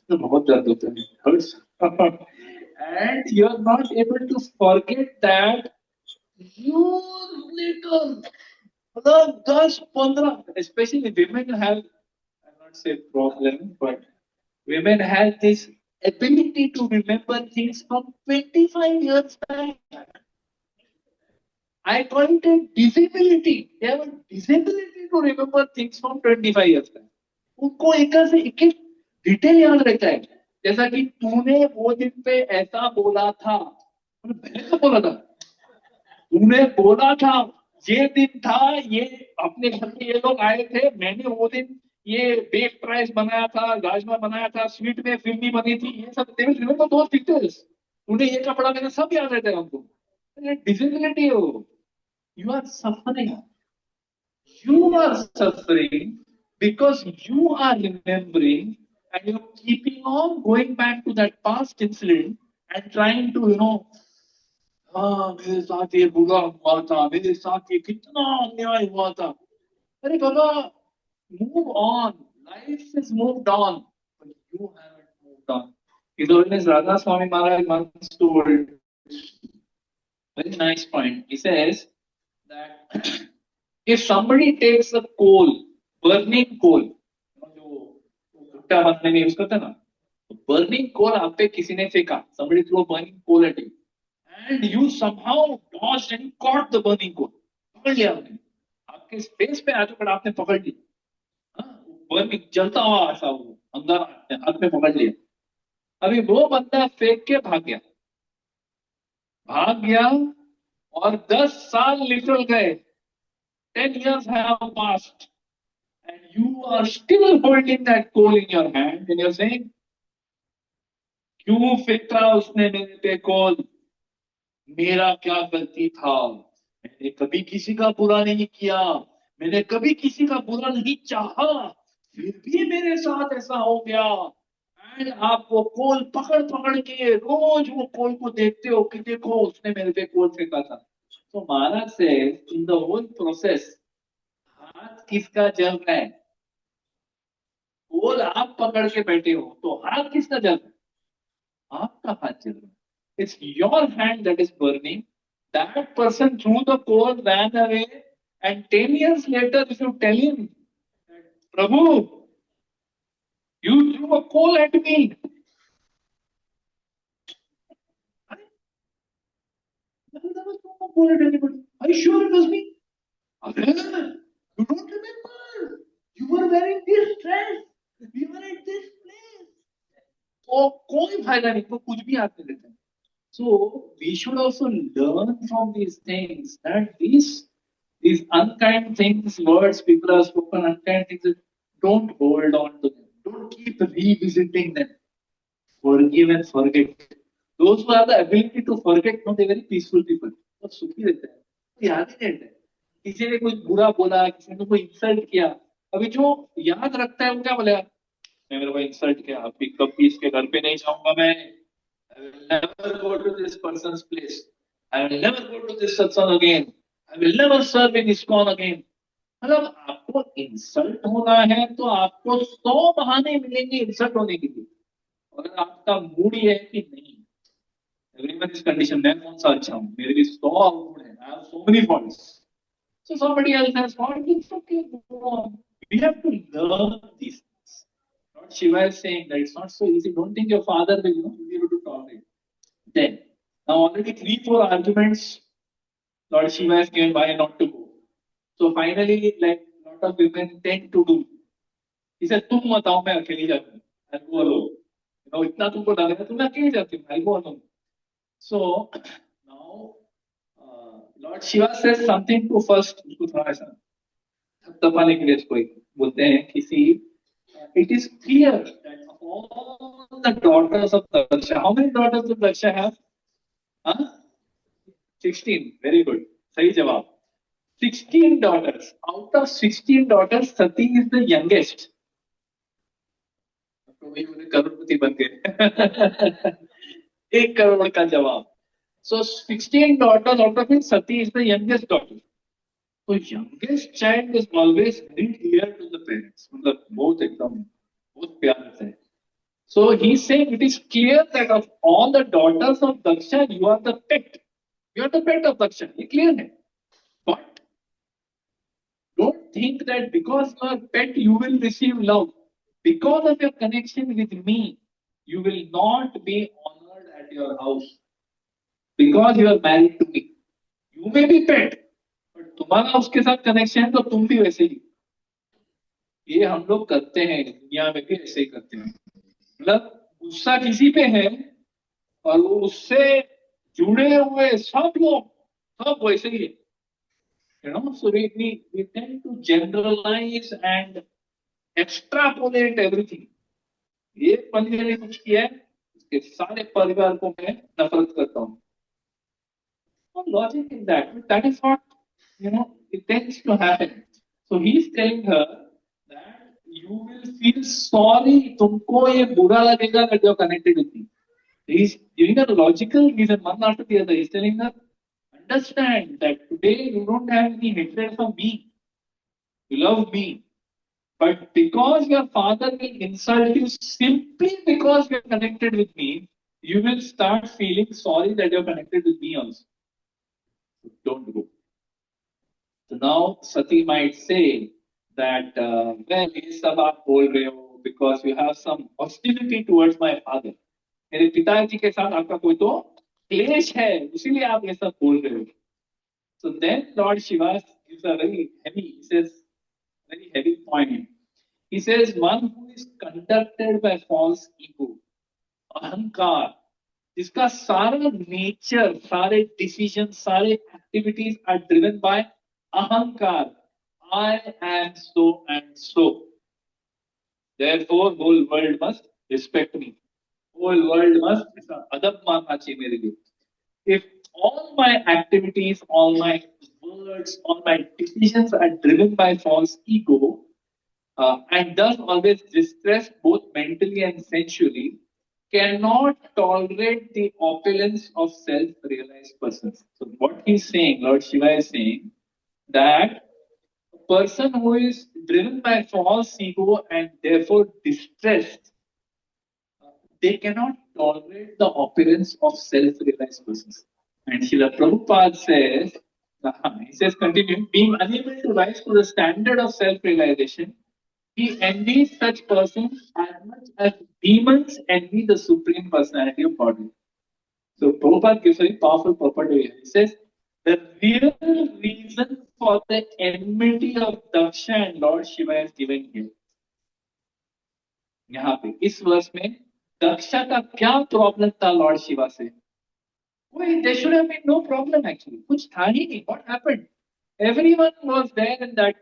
तो बहुत दर्द होता है, hurts. And you are not able to forget that you little, मतलब 10-15, especially women have, I'll not say problem, but women have this ability to remember things from 25 years back. I call it a disability. They have a disability to remember things from 25 years back. उनको एक से एक detail याद रहता है. जैसा कि तूने वो दिन पे ऐसा बोला था, मैंने कब बोला था? तूने बोला था, ये दिन था, ये अपने घर में ये लोग आए थे, मैंने वो दिन ये बेक राइस बनाया था, राजमा बनाया था, स्वीट में फिरनी बनी थी, ये सब रिमेंबर दोस डिटेल्स. तूने ये कपड़ा मैंने सब याद रहता है हमको. डिसेबिलिटी हो. You are suffering. You are suffering because you are remembering and you're keeping on going back to that past incident and trying to, मेरे साथ ये बुरा हुआ था, मेरे साथ ये कितना अन्याय हुआ था. अरे बाबा, move on. Life is moved on, but you haven't moved on. His Holiness Radha Swami Maharaj once told very nice point. He says that if somebody takes a coal, burning coal, जो भुट्टा बनने में use करते हैं ना, burning coal आप पे किसी ने फेंका, somebody threw a burning coal at you, and you somehow dodged and caught the burning coal, पकड़ लिया आपने, आपके स्पेस पे आजू पर आपने पकड़ लिया, बर्निंग जलता हुआ ऐसा वो अंदर हाथ में पकड़ लिया. अभी वो बंदा फेंक के भाग गया और 10 साल निकल गए, 10 years have passed, and you are still holding that coal in your hand, and you're saying, क्यों फेंका उसने मेरे पे कोल, मेरा क्या गलती था, मैंने कभी किसी का बुरा नहीं किया, मैंने कभी किसी का बुरा नहीं चाहा, फिर भी मेरे साथ ऐसा हो गया. एंड आप वो कोल पकड़ पकड़ के रोज वो कोल को देखते हो कि देखो उसने मेरे पे कोल फेंका था. तो महाराज से इन द होल प्रोसेस हाथ किसका जल रहा है, कोल आप पकड़ के बैठे हो तो हाथ किसका जल रहा है, आपका हाथ जल रहा है. It's your hand that is burning. That person threw the coal ran away, and 10 years later if you tell him, Prabhu you threw a coal at me, I never threw a coal at anybody, are you sure it was me? You don't remember? You were wearing this dress. We were at this place. तो कोई फायदा नहीं, तो कुछ भी हाथ में देते हैं. So we should also learn from these things that these unkind things, words people have spoken, unkind things, don't hold on to them. Don't keep revisiting them. Forgive and forget. Those who have the ability to forget, no, they're very peaceful people. बहुत सुखी रहते हैं, तो याद ही नहीं रहता है. किसी ने कुछ बुरा बोला, किसी ने कोई इंसल्ट किया, अभी जो याद रखता है वो क्या बोलेगा, मैं मेरे को इंसल्ट किया, अभी कभी इसके घर पे नहीं जाऊंगा मैं, I will never go to this person's place, I will never go to this satsang again, I will never serve in ISKCON again. मतलब आपको इंसल्ट होना है तो आपको 100 बहाने मिलेंगे इंसल्ट होने के लिए. अगर आपका मूड ये है कि नहीं, एवरीवन इज कंडीशन, मैं कौन सा अच्छा हूँ, मेरे भी 100 मूड है, I have so many faults, so somebody else has fault, it's okay, go on. We have to learn these things. Lord Shiva is saying that it's not so easy. Don't think your father will, be able to tolerate. Then, now already 3-4 arguments Lord Shiva has given why not to go. So finally, like lot of women tend to do, he said, तुम मत आओ, मैं अकेली जाती हूँ, I'll go alone. इतना तुमको लग रहा है, तुम अकेली जाती हूँ, I'll go alone. So now Lord Shiva says something to first उसको थोड़ा ऐसा तपाने के लिए इसको बोलते हैं कि see, it is clear that all the daughters of Daksha, how many daughters does Daksha have? Huh? 16. Very good. सही जवाब. 16 daughters. Out of 16 daughters, Sati is the youngest. तो वही उन्हें करोड़पति बन गए. 1 करोड़ का जवाब. So 16 daughters, out of it, Sati is the youngest daughter. So youngest child is always very dear to the parents. मतलब बहुत एकदम बहुत प्यार से. So he's saying it is clear that of all the daughters of Daksha, you are the pet. You are the pet of Daksha. ये clear है. But don't think that because you are pet, you will receive love. Because of your connection with me, you will not be honored at your house. Because you are married to me. You may be pet, but तुम्हारा उसके साथ connection है तो तुम भी वैसे ही. ये हम लोग करते हैं, दुनिया में भी ऐसे ही करते हैं. मतलब गुस्सा किसी पे है और वो उससे जुड़े हुए सब लोग सब वैसे ही है. So we tend to generalize and extrapolate everything. एक बंदे ने कुछ किया है, उसके सारे परिवार को मैं नफरत करता हूँ. No logic in that. But that is what it tends to happen. So he's telling her that you will feel sorry. तुमको ये बुरा लगेगा that you're connected with me. He's giving a logical reason, one after the other. He's telling her, understand that today you don't have any hatred for me. You love me. But because your father will insult you simply because you're connected with me, you will start feeling sorry that you're connected with me also. Don't go. So now Sati might say that, well, ये सब आप बोल रहे हो because you have some hostility towards my father. मेरे पिताजी के साथ आपका कोई तो क्लेश है, इसीलिए आप ये सब बोल रहे हो. So then Lord Shiva gives a very heavy, he says, very heavy point. He says, one who is conducted by false ego, अहंकार, जिसका सारा नेचर, सारे डिसीजन, सारे एक्टिविटीज आर ड्रिवन बाय अहंकार. I am so and so. Therefore, whole world must respect me. Whole world must ऐसा अदब मानना चाहिए मेरे लिए. If all my activities, all my words, all my decisions are driven by false ego, and thus always distressed both mentally and sensually, cannot tolerate the opulence of self-realized persons. So what he's saying, Lord Shiva is saying that a person who is driven by false ego and therefore distressed, they cannot tolerate the opulence of self-realized persons. And Srila Prabhupada says, he says, continue, being unable to rise to the standard of self-realization, he envies such persons as much as demons envy the Supreme Personality of Godhead. So Prabhupada gives a very powerful purport here. He says, the real reason for the enmity of Daksha and Lord Shiva is given here. यहाँ पे इस वर्ष में दक्षा का क्या problem था Lord Shiva से? Wait, there should have been no problem actually. कुछ था ही नहीं. What happened? Everyone was there in that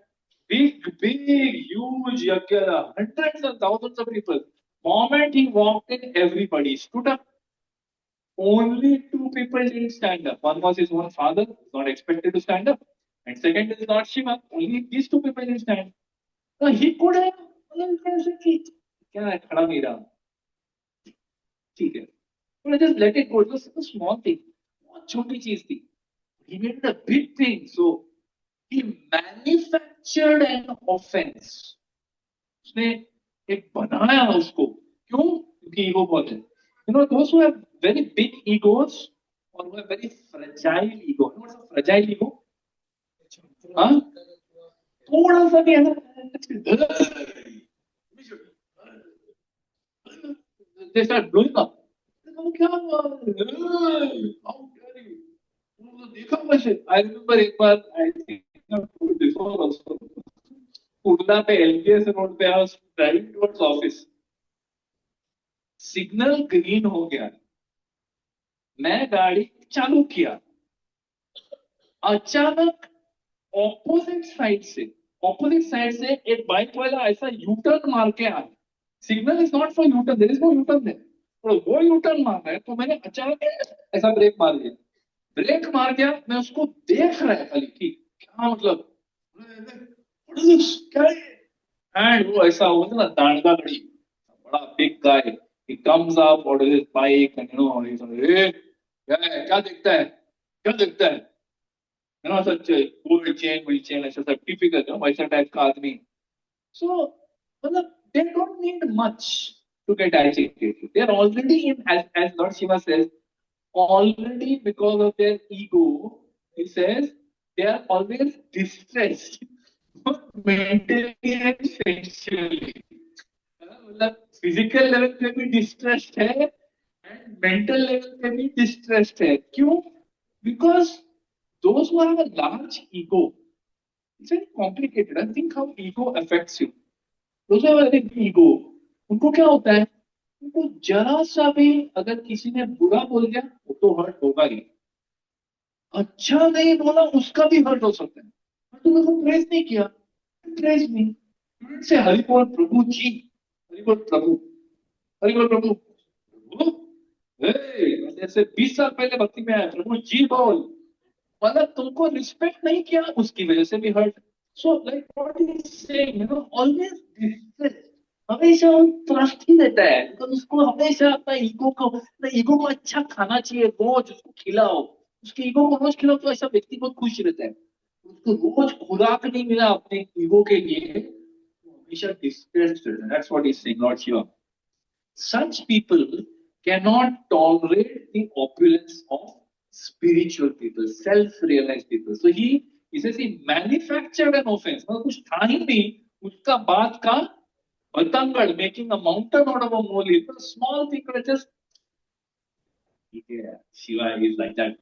big, huge yagya, hundreds and thousands of people. Moment he walked in, everybody stood up. Only two people didn't stand up. One was his own father, not expected to stand up. And second is Lord Shiva. Only these two people didn't stand. So he could have, क्या है खड़ा नहीं रहा, ठीक है, but just let it go. It was a small thing, बहुत छोटी चीज थी. He made it a big thing. So he manufactured an offense. उसने एक बनाया उसको. क्यों? क्योंकि ईगो बहुत है. You know, those who have very big egos or who have very fragile ego. You know what's a fragile ego? हाँ? थोड़ा सा भी है ना, they start blowing up. क्या हुआ? How dare you? तुमने देखा मुझे? I remember एक बार, I think before also, उड़ना पे LKS रोड पे I was driving towards office. Signal green हो गया, मैं गाड़ी चालू किया, अचानक ऑपोजिट साइड से एक बाइक वाला ऐसा यू टर्न मार के आया. Signal is not for U turn, there is no U turn there. तो वो यू टर्न मार रहा है, तो मैंने अचानक ऐसा ब्रेक मार दिया. ब्रेक मार दिया, मैं उसको देख रहा है खाली कि क्या मतलब, क्या है? एंड वो ऐसा होता ना दांडगा गड़ी, बड़ा big guy, he comes up out of his bike and he's like, hey, क्या दिखता है, क्या दिखता है, such a gold chain, ऐसा सब टिपिकल वैसा टाइप का आदमी. So मतलब they don't need much to get agitated. They are already in, as Lord Shiva says, already because of their ego, he says, they are always distressed, both mentally and sexually. मतलब physical level पे भी distressed है and mental level पे भी distressed है. क्यों? Because those who have a large ego, it's very complicated. I think how ego affects you. Those who have a big ego, उनको क्या होता है, उनको जरा सा भी अगर किसी ने बुरा बोल दिया वो तो हर्ट होगा ही, अच्छा नहीं बोला उसका भी हर्ट हो सकता है. तुमने को प्रेज नहीं किया, प्रेज नहीं से हरि बोल प्रभु जी, हरि बोल प्रभु, हरि बोल प्रभु, जैसे 20 साल पहले भक्ति में आया, प्रभु जी बोल, मतलब तुमको रिस्पेक्ट नहीं किया उसकी वजह से भी hurt. So, like what he's saying, always distress. हमेशा वो त्रस्त ही रहता है, तो उसको हमेशा अपना ईगो को अच्छा खाना चाहिए, रोज उसको खिलाओ, उसके ईगो को रोज खिलाओ, तो ऐसा व्यक्ति बहुत खुश रहता है। उसको रोज खुराक नहीं मिला अपने ईगो के लिए, तो हमेशा डिस्ट्रेस्ड रहता है। That's what he's saying, Lord Shiva. Such people cannot tolerate the opulence of spiritual people, self-realized people. So he says he manufactured an offense. मतलब कुछ था ही नहीं, उसका बात का बतंगड़, making a mountain out of a molehill. A small thing could have just, yeah, Shiva is like that.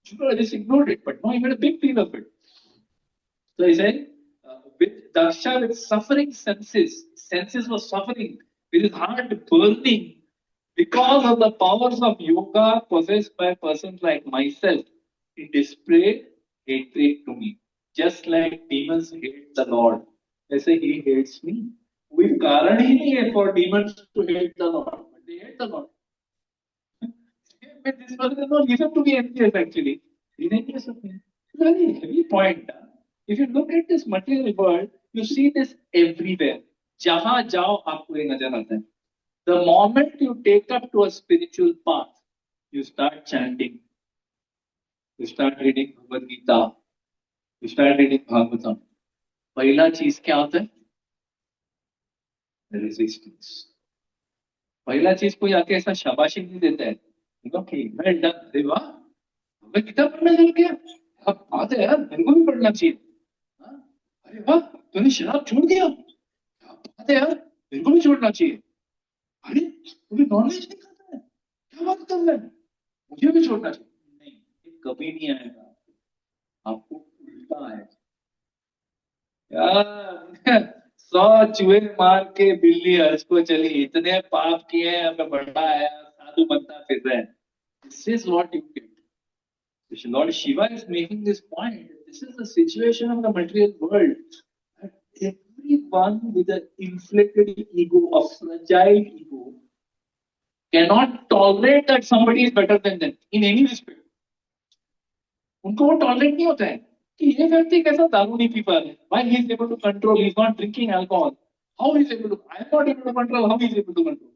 Shiva just ignored it, but no, he made a big deal of it. So he said, with Daksha, with suffering senses were suffering, with his heart burning, because of the powers of yoga possessed by persons like myself, he displayed hatred to me. Just like demons hate the Lord, ऐसे he hates me. कोई कारण ही नहीं है for demons to hate the Lord, but they hate the Lord. But this person has no reason to be envious actually. He's envious of me. It's a very heavy point. If you look at this material world, you see this everywhere. जहां जाओ आपको ये नजर आता है. The moment you take up to a spiritual path, you start chanting, you start reading Bhagavad Gita, you start reading Bhagavatam. पहला चीज क्या होता है? Resistance. पहला चीज कोई आके ऐसा शाबाशी नहीं देता है, ओके वेल डन, अरे वाह, हमें किताब पढ़ना चल गया, अब बात है यार, मेरे को भी पढ़ना चाहिए. हाँ? अरे वाह, तूने शराब छोड़ दिया, क्या बात है यार, मेरे को भी छोड़ना चाहिए. अरे तू भी नॉनवेज नहीं खाता है, क्या बात कर रहा है, मुझे भी छोड़ना चाहिए. नहीं, ये कभी नहीं आएगा, आपको उल्टा है यार. 100 चूहे मार के बिल्ली हर्ष को चली, इतने पाप किए हैं, हमें बड़ा आया, साधु बनता फिर रहे हैं. This is what you get. Lord Shiva is making this point. This is the situation of the material world. That everyone with an inflated ego, a fragile ego, cannot tolerate that somebody is better than them in any respect. उनको वो tolerate नहीं होता है कि ये व्यक्ति कैसा दारू नहीं पी पा रहा है. Why he is able to control? He is not drinking alcohol. How he is able to? I am not able to control. How he is able to control?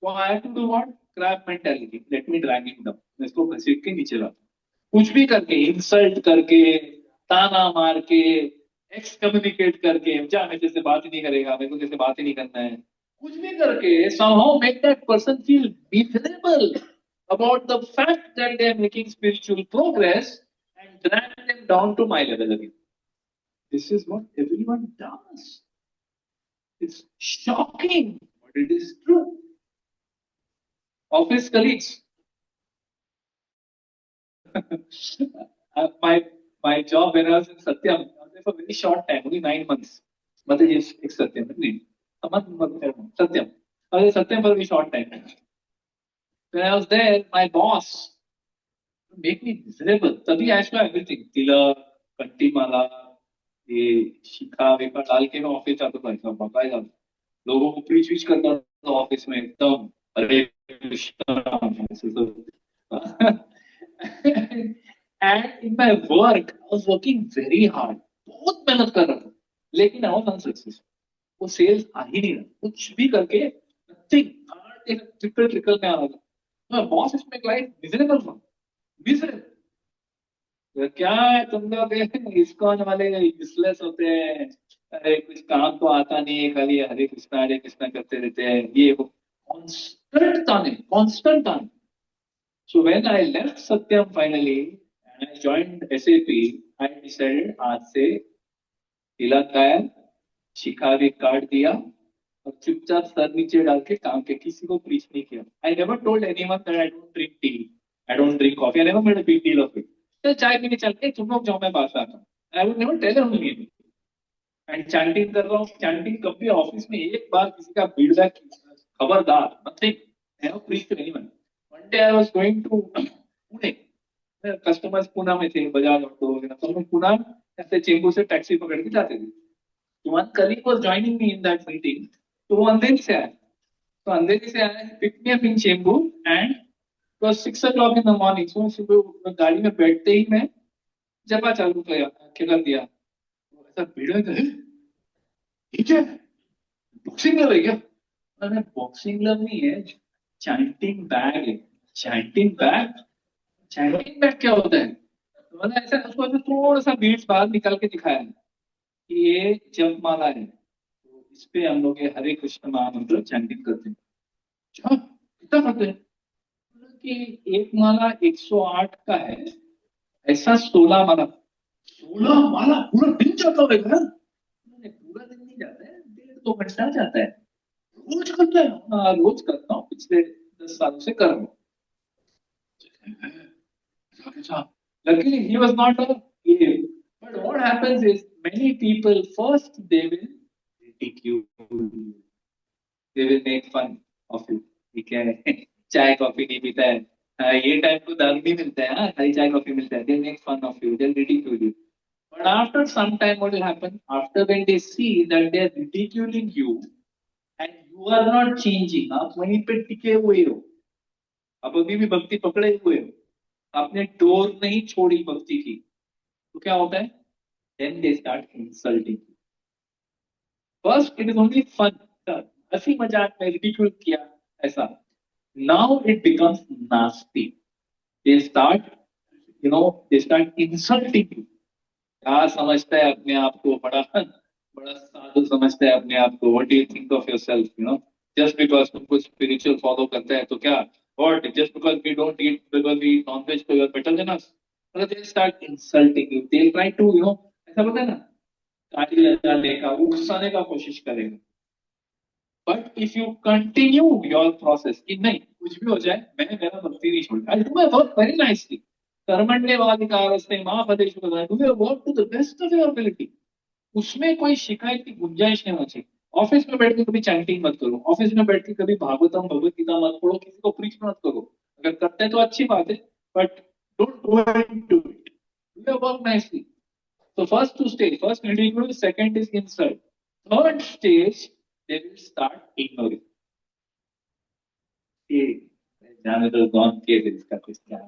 So I have to do what? Crab mentality. Let me drag him down. मैं इसको घसीट के नीचे लाता. कुछ भी करके, insult करके, ताना मार के, एक्स कम्युनिकेट करके, जा मेरे से बात ही नहीं करेगा, मेरे को जैसे बात ही नहीं करना है, कुछ भी करके somehow make that person feel miserable about the fact that they are making spiritual progress and drag them down to my level again. This is what everyone does. It's shocking, but it is true. Office colleagues. My job when I was in Satyam, I was there for a very short time, only 9 months. मतलब ये एक Satyam नहीं, Satyam. I was in Satyam for a very short time. When I was there, my boss make me miserable. तभी I saw everything. तिलक, कंटी माला, ये शिखा वेखा डाल के मैं office जाता था, ऐसा बकायदा लोगों को प्रीच विच करता था ऑफिस में एकदम, हरे कृष्णा ऐसे सब. And in my work, I was working very hard. बहुत मेहनत कर रहा था, लेकिन I was unsuccessful. वो सेल्स आ ही नहीं रहा, कुछ भी करके nothing. एक ट्रिकल में आ रहा था. My boss is make life miserable for me. Miserable. तो क्या है तुम लोग इस्कॉन वाले यूजलेस होते हैं, अरे कुछ काम तो आता नहीं है, खाली हरे कृष्णा करते रहते हैं, ये वो कांस्टेंट ताने. So when I left Satyam finally and I joined SAP, I decided आज से तिलक आया, शिखा भी काट दिया और चुपचाप सर नीचे डाल के काम के, किसी को प्रीच नहीं किया. I never told anyone that I don't drink tea, I don't drink coffee. I never made a big deal of it. तो चाय पीने चलते तुम लोग जाओ, मैं बात आता हूँ. I would never tell them anything. And chanting कर रहा हूँ, chanting कभी ऑफिस में एक बार किसी का फीडबैक, खबरदार, nothing. I never preached to anyone. One day I was going to Pune. Customers Pune में थे, बजाज ऑटो वगैरह, तो हम पुणे ऐसे चेंबूर से टैक्सी पकड़ के जाते थे. तो one colleague was joining me in that meeting. तो वो अंधेरी से आया, तो अंधेरी से आया, pick me up in Chembur and it was 6 o'clock in the morning. So सुबह गाड़ी में बैठते ही मैं जपा चालू किया, क्या कर दिया, ऐसा भीड़ में कहे ठीक है बॉक्सिंग ग्लव है क्या? अरे बॉक्सिंग ग्लव नहीं है, चैंटिंग बैग है। Chanting bag? चैंटिंग बैग क्या होता है? तो मैंने ऐसा उसको ऐसे थोड़ा सा बीट्स बाहर निकाल के दिखाया कि ये जप माला है, तो इस पे हम लोग ये हरे कृष्ण महामंत्र चैंटिंग करते हैं। अच्छा कितना करते हैं? बोला कि एक माला 108 का है, ऐसा 16 माला। 16 माला पूरा दिन जाता होगा? पूरा दिन नहीं जाता है, 1.5 2 घंटा जाता है। रोज करता है? हाँ रोज करता हूँ, पिछले 10 सालों से कर रहा हूँ। Luckily, he was not a slave. But what happens is many people first they will ridicule you. They will make fun of you. ठीक है चाय कॉफी नहीं पीता है, ये टाइम को दारू नहीं मिलता है, खाली चाय कॉफी मिलता है। They make fun of you. They'll ridicule you. But after some time, what will happen? After when they see that they are ridiculing you and you are not changing, आप वहीं पे टिके हुए हो, आप अभी भी भक्ति पकड़े हुए हो, आपने डोर नहीं छोड़ी भक्ति की, तो क्या होता है? Then they start insulting. First, it is only fun. हंसी मजाक में रिडिक्यूल किया ऐसा. Now it becomes nasty. They start, they start insulting you. क्या समझता है अपने आप को? बड़ा बड़ा साधु समझता है अपने आप को. What do you think of yourself? Just because तुम कुछ spiritual follow करते हैं तो क्या? What? Just because we don't eat, because we eat non-veg, so you are better than us? So they'll start insulting you. They'll try to, ऐसा बोलते हैं ना, गाली लगाने का, उकसाने का कोशिश करेंगे. But if you continue your process कि नहीं कुछ भी हो जाए, मैं मेरा भक्ति नहीं छोड़ूंगा, I do my work very nicely, कर्मण्येवाधिकारस्ते मा फलेषु कदाचन, do your work to the best of your ability, उसमें कोई शिकायत की गुंजाइश नहीं होनी चाहिए. ऑफिस में बैठ के कभी चैंटिंग मत करो, ऑफिस में बैठ के कभी भागवतम भगवत गीता मत पढ़ो, किसी को प्रीच मत करो. अगर करते हैं तो अच्छी बात है, but don't go into it, do your work nicely. So first two stage, first ridicule, second is insult. Third stage, they will start ignoring. ये जाने तो गॉन के इसका कुछ क्या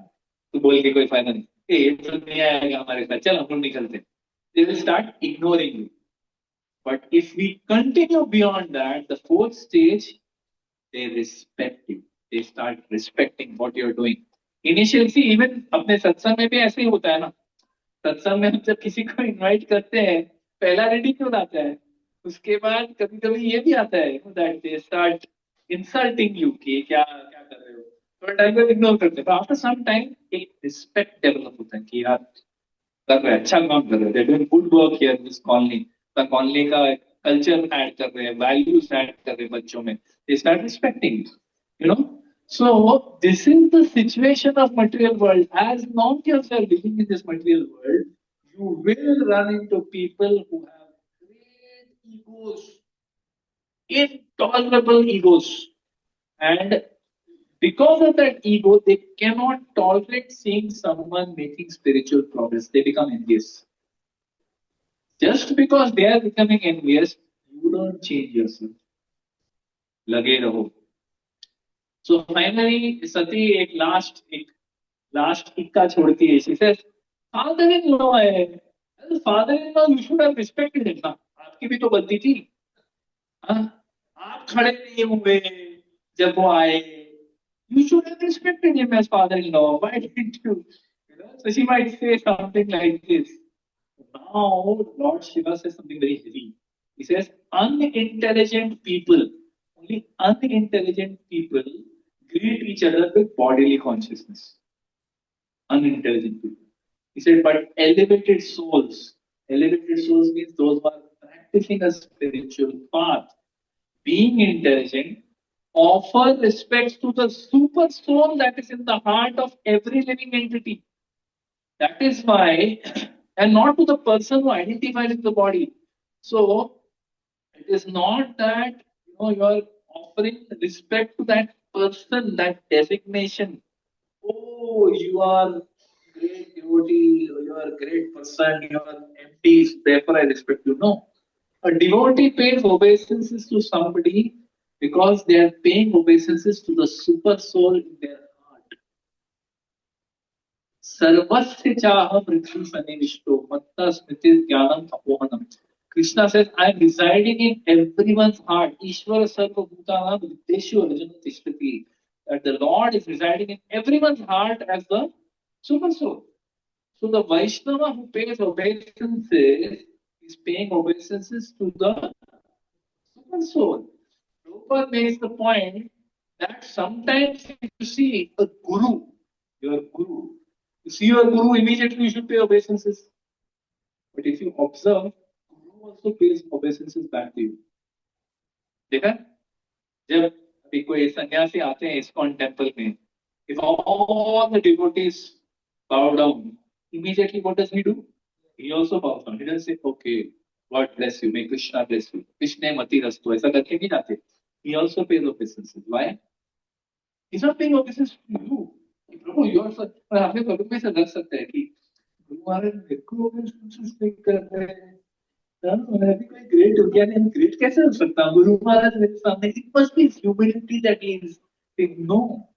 तो बोल के कोई फायदा नहीं, ये तो नहीं आएगा हमारे साथ, चल हम लोग निकलते हैं. They will start ignoring you. But if we continue beyond that, the fourth stage, they respect you. They start respecting what you're doing. Initially, see, even अपने सत्संग में भी ऐसे ही होता है ना. सत्संग में हम जब किसी को इनवाइट करते हैं, पहला रिडिक्यूल आता है, उसके बाद कभी कभी ये भी आता है that they start insulting you कि क्या क्या कर रहे हो. थोड़ा टाइम तक इग्नोर करते हैं, आफ्टर सम टाइम एक रिस्पेक्ट डेवलप होता है कि यार कर रहे हैं, अच्छा काम कर रहे हैं, they doing good work here this colony. Colony का कल्चर ऐड कर रहे हैं, वैल्यूज ऐड कर रहे हैं बच्चों में, they start respecting you know. So this is the situation of material world. As long as you are living in this material world, you will run into people who have great egos, intolerable egos, and because of that ego, they cannot tolerate seeing someone making spiritual progress. They become envious. Just because they are becoming envious, you don't change yourself. लगे रहो. So finally, Sati एक last इक्का छोड़ती है. She says, father-in-law है. Father-in-law, you should have respected him ना. आपकी भी तो गलती थी. हाँ? आप खड़े नहीं हुए जब वो आए. You should have respected him as father-in-law. Why didn't you? So she might say something like this. Now, Lord Shiva says something very heavy. He says, unintelligent people, only unintelligent people greet each other with bodily consciousness. Unintelligent people. He said, but elevated souls means those who are practicing a spiritual path, being intelligent, offer respects to the super soul that is in the heart of every living entity. That is why, and not to the person who identifies with the body. So, it is not that you are offering respect to that person, that designation. Oh, you are great devotee, you are a great person, you are empty, therefore I respect you. No. A devotee pays obeisances to somebody because they are paying obeisances to the super soul in their heart. Sarvasya chaha mrityu sanivishto matta smritis jnanam apohanam. Krishna says, I am residing in everyone's heart. Ishvara sarva bhutanam hrideshu arjuna tishtati. That the Lord is residing in everyone's heart as the super soul. So the Vaishnava who pays obeisances is paying obeisances to the super soul. Prabhupada makes the point that sometimes if you see a guru, your guru, you see your guru, immediately you should pay obeisances. But if you observe, guru also pays obeisances back to you. देखा जब अभी कोई सन्यासी आते हैं ISKCON temple में, if all the devotees bow down, immediately what does he do? He also bows down. He doesn't say, okay, God bless you, may Krishna bless you, Krishna mati rastu, ऐसा करके नहीं जाते. He also pays obeisances. Why? He's not paying obeisances to you. कि प्रभु you are पर आपने कभी भी ऐसा लग सकता है कि गुरु महाराज मेरे को obeisances नहीं कर रहे हैं. मैं भी कोई ग्रेट हो गया नहीं ग्रेट कैसे हो सकता हूँ गुरु महाराज मेरे सामने it must be humility that he is saying no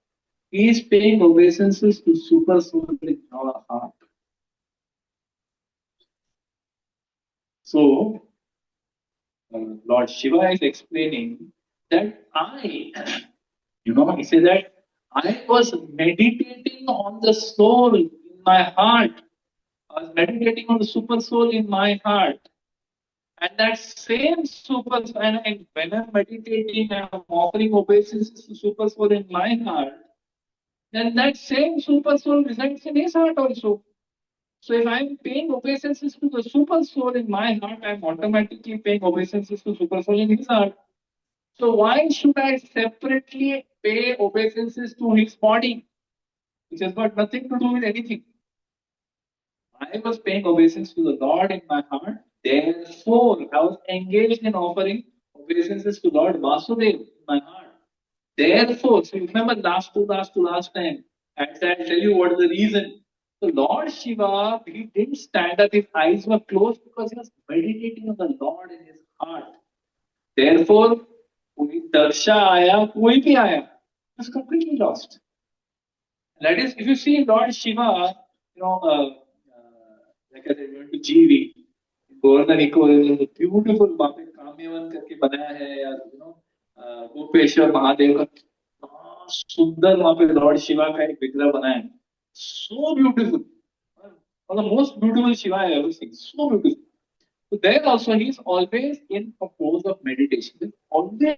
he is paying obeisances to super soul in our heart. So Lord Shiva is explaining that he said that I was meditating on the soul in my heart. I was meditating on the super soul in my heart. And that same super soul, and when I'm meditating, I'm offering obeisances to super soul in my heart, then that same super soul resides in his heart also. So if I'm paying obeisances to the super soul in my heart, I'm automatically paying obeisances to super soul in his heart. So why should I separately pay obeisances to his body, which has got nothing to do with anything? I was paying obeisance to the Lord in my heart. Therefore, I was engaged in offering obeisances to Lord Vasudev in my heart. Therefore, so you remember last time, and I'll tell you what is the reason. So Lord Shiva, he didn't stand up, his eyes were closed because he was meditating on the Lord in his heart. Therefore, कोई दर्शा आया, कोई भी आया, he was completely lost. That is, if you see Lord Shiva, like I said, we went to GV, Governor Eco, there's a beautiful वहाँ पे काम्यवन करके बनाया है यार, गोपेश्वर महादेव का कितना सुंदर वहाँ पे लॉर्ड शिवा का एक विग्रह बनाया है. So beautiful, one of the most beautiful Shiva I ever seen. So beautiful. So there also he is always in a pose of meditation. Always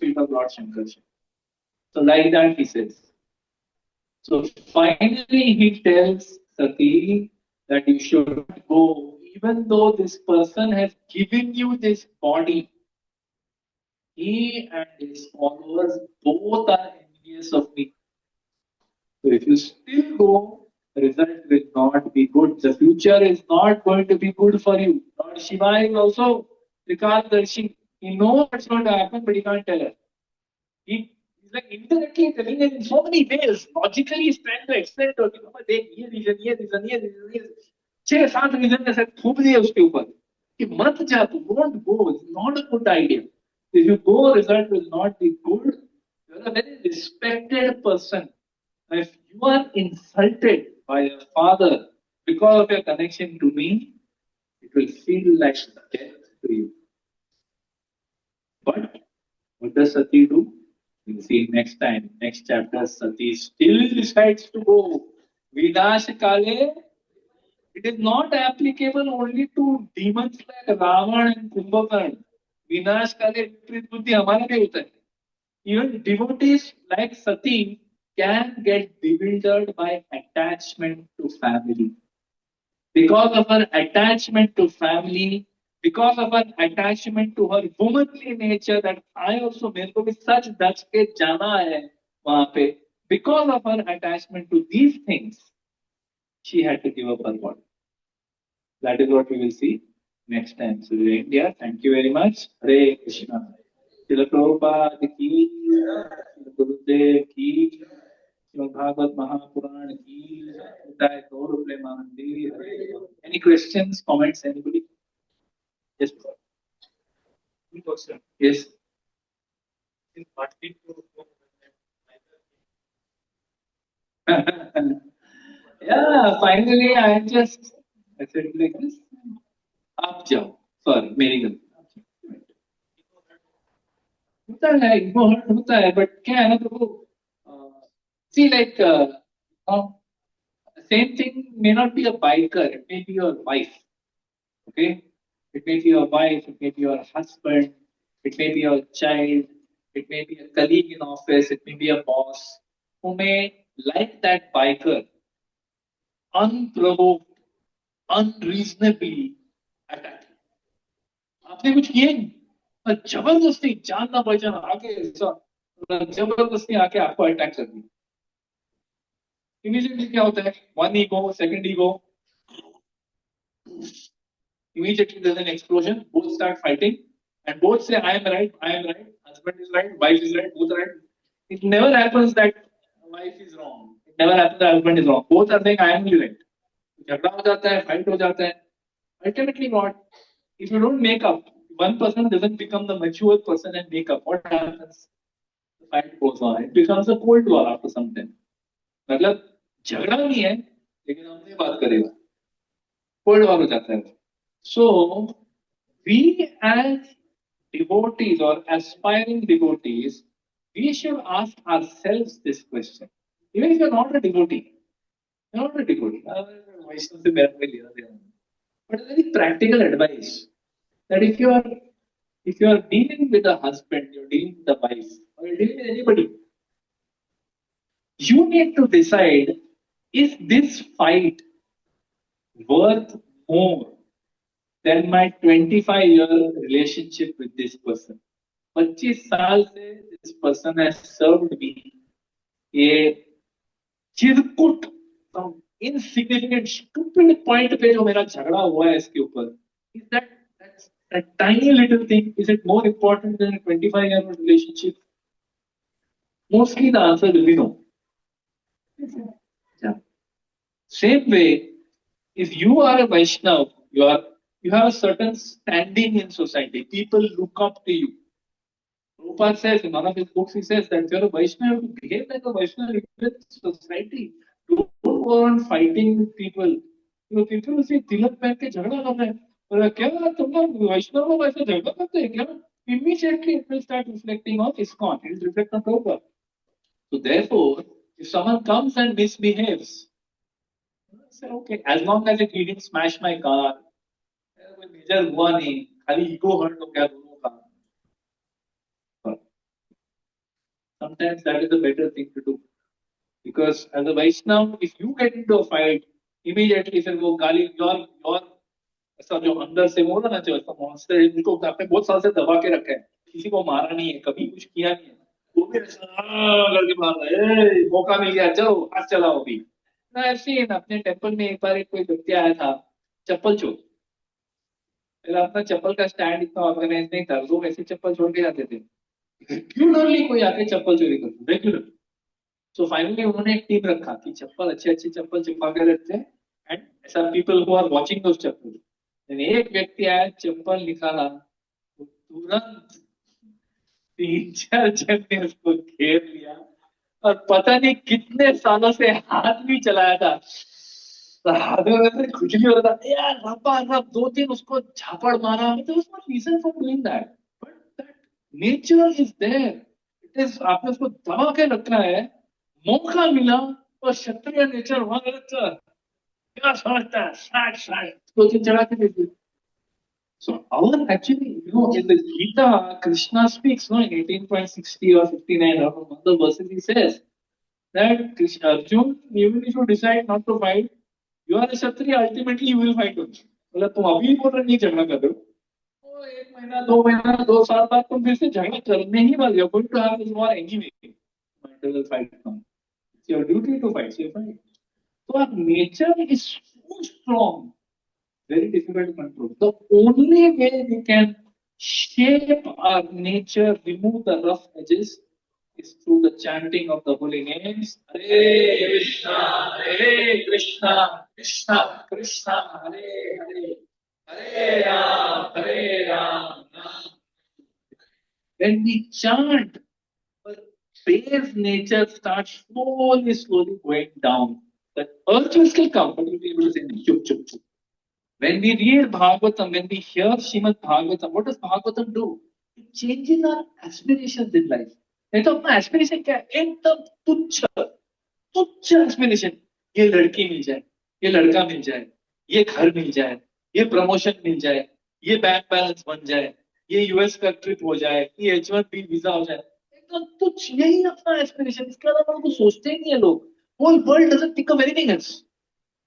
feet of Lord Shankar. So like that he says. So finally, he tells Sati that you should not go, even though this person has given you this body. He and his followers both are envious of me. So if you still go, the result will not be good. The future is not going to be good for you. Lord Shiva is also Vikardarshi. He knows what's going to happen, but he can't tell us. He's like indirectly telling us in so many ways. Logically, he's trying to explain to us. देख ये reason, ये reason, ये reason, ये 6-7 reason ने सब थूप दिए उसके ऊपर कि मत जा तू, don't go. It's not a good idea. If you go, result will not be good. You are a very respected person. If you are insulted by your father because of your connection to me, it will feel like death to you. But what does Sati do? We'll see next time, next chapter. Sati still decides to go. Vinash Kale, it is not applicable only to demons like Ravan and Kumbhakarna. Vinash Kale विपरीत बुद्धि हमारा भी होता है. Even devotees like Sati can get bewildered by attachment to family. Because of her attachment to family, because of her attachment to her womanly nature, that I also मेरे को भी सच दच के जाना है वहां पे. Because of her attachment to these things, she had to give up her body. That is what we will see next time. So India, thank you very much. Hare Krishna. Srila Prabhupada ki, Srila Gurudev ki, Srimad Bhagavad Mahapuran ki, Jai Gaur Premanandi. Any questions, comments, anybody? Yes, sir. Yes. Yeah, finally I said like this. आप जाओ, sorry, मेरी गलती. होता है, ego hurt होता है, but क्या है ना, तो सी like same thing may not be a biker, it may be your wife, okay? It may be your wife, it may be your husband, it may be your child, it may be a colleague in office, it may be a boss who may like that biker unprovoked, unreasonably attack you. आपने कुछ किए नहीं, और जबरदस्ती जानना पहचाना आके जबरदस्ती आके आपको अटैक कर दी. इमीडिएटली क्या होता है, one ego, second ego, immediately there's an explosion, both start fighting, and both say, I am right, husband is right, wife is right, both are right. It never happens that wife is wrong. It never happens that husband is wrong. Both are saying, I am right. झगड़ा हो जाता है, fight हो जाता है. Ultimately what? If you don't make up, one person doesn't become the mature person and make up, what happens? The fight goes on. It becomes a cold war after some time. मतलब झगड़ा नहीं है, लेकिन हमसे बात करेगा. Cold war हो जाता है. So, we as devotees or aspiring devotees, we should ask ourselves this question. Even if you're not a devotee, you're not a devotee. Vaishnava se मेरा कोई लेना देना नहीं. But a very practical advice that if you are dealing with a husband, you're dealing with a wife, or you're dealing with anybody, you need to decide, is this fight worth more than my 25-year relationship with this person? 25 साल से this person has served me. ये चिरकुट insignificant stupid point पे जो मेरा झगड़ा हुआ है इसके ऊपर, is that tiny little thing, is it more important than a 25-year relationship? Mostly the answer will be no. Yeah. Same way, if you are a Vaishnav, you have a certain standing in society. People look up to you. Prabhupada says in one of his books, he says that you're a Vaishnava, you have to behave like a Vaishnava in society. Don't go on fighting with people. You know, people will say, तिलक पहन के झगड़ा कर रहे हैं. और क्या तुम लोग वैष्णव लोग ऐसे झगड़ा करते हैं क्या? Immediately it will start reflecting on ISKCON. It will reflect on Prabhupada. So therefore, if someone comes and misbehaves, say, okay, as long as he didn't smash my car, कोई मेजर हुआ नहीं, खाली ईगो हर्ट हो गया दोनों का. Sometimes that is a better thing to do. Because as a Vaishnav, if you get into a fight, immediately फिर वो गाली your ऐसा जो अंदर से बोला ना, जो ऐसा मॉन्स्टर जिनको आपने बहुत साल से दबा के रखा है, किसी को मारा नहीं है, कभी कुछ किया नहीं है, वो भी ऐसा करके मार रहा है, मौका मिल गया, चलो हाथ चलाओ अभी. ऐसे ही अपने टेम्पल में एक बार एक कोई व्यक्ति आया था, चप्पल चोर. पहले अपना चप्पल का स्टैंड इतना ऑर्गेनाइज नहीं था, लोग ऐसे चप्पल छोड़ के जाते थे. रेगुलरली कोई आके चप्पल चोरी करता, रेगुलर. सो फाइनली उन्होंने एक टीम रखा कि चप्पल अच्छे अच्छे चप्पल चिपका के रखते हैं, एंड ऐसा people who are watching those चप्पल. एक व्यक्ति आया, चप्पल निकाला, तो तुरंत 3-4 जन ने उसको घेर लिया, और पता नहीं कितने सालों से हाथ भी चलाया था, तो हाथों में से खुजली हो रहा था यार, रब्बा रब 2-3 उसको झापड़ मारा. तो उसका reason for doing that, but that nature is there. It is, आपने उसको दबा के रखा है, मौका मिला तो क्षत्रिय नेचर वहां रहता, क्या समझता है, साठ साठ दो तीन चढ़ा के देते. So our actually, in the Gita, Krishna speaks, no, in 18.60 or 59 or one of the verses, he says that Krishna, Arjun, even if you decide not to fight, you are a Kshatriya, ultimately you will fight only. मतलब तुम अभी बोल रहे नहीं झगड़ा कर रहे हो, तो 1 महीना 2 महीना 2 साल बाद तुम फिर से झगड़ा करने ही वाले हो, going to have this war anyway. Might as well fight now. It's your duty to fight, so you fight. So our nature is so strong, very difficult to control. The only way we can shape our nature, remove the rough edges, is through the chanting of the holy names. Hare Krishna, Krishna Krishna, Hare Hare, Hare Ram, Ram. When we chant, base nature starts slowly going down. The urge will still come, but you'll be able to say, chup, chup, chup. When we read Bhagavatam, when we hear Srimad Bhagavatam, what does Bhagavatam do? It changes our aspirations in life. नहीं तो अपना aspiration क्या है? एकदम तुच्छ तुच्छ aspiration. ये लड़की मिल जाए, ये लड़का मिल जाए, ये घर मिल जाए, ये प्रमोशन मिल जाए, ये बैंक बैलेंस बन जाए, ये यूएस का ट्रिप हो जाए, ये H1B वीजा हो जाए. एकदम तुच्छ यही अपना aspiration. इसके अलावा कुछ सोचते ही नहीं है लोग. Whole world doesn't think of anything else.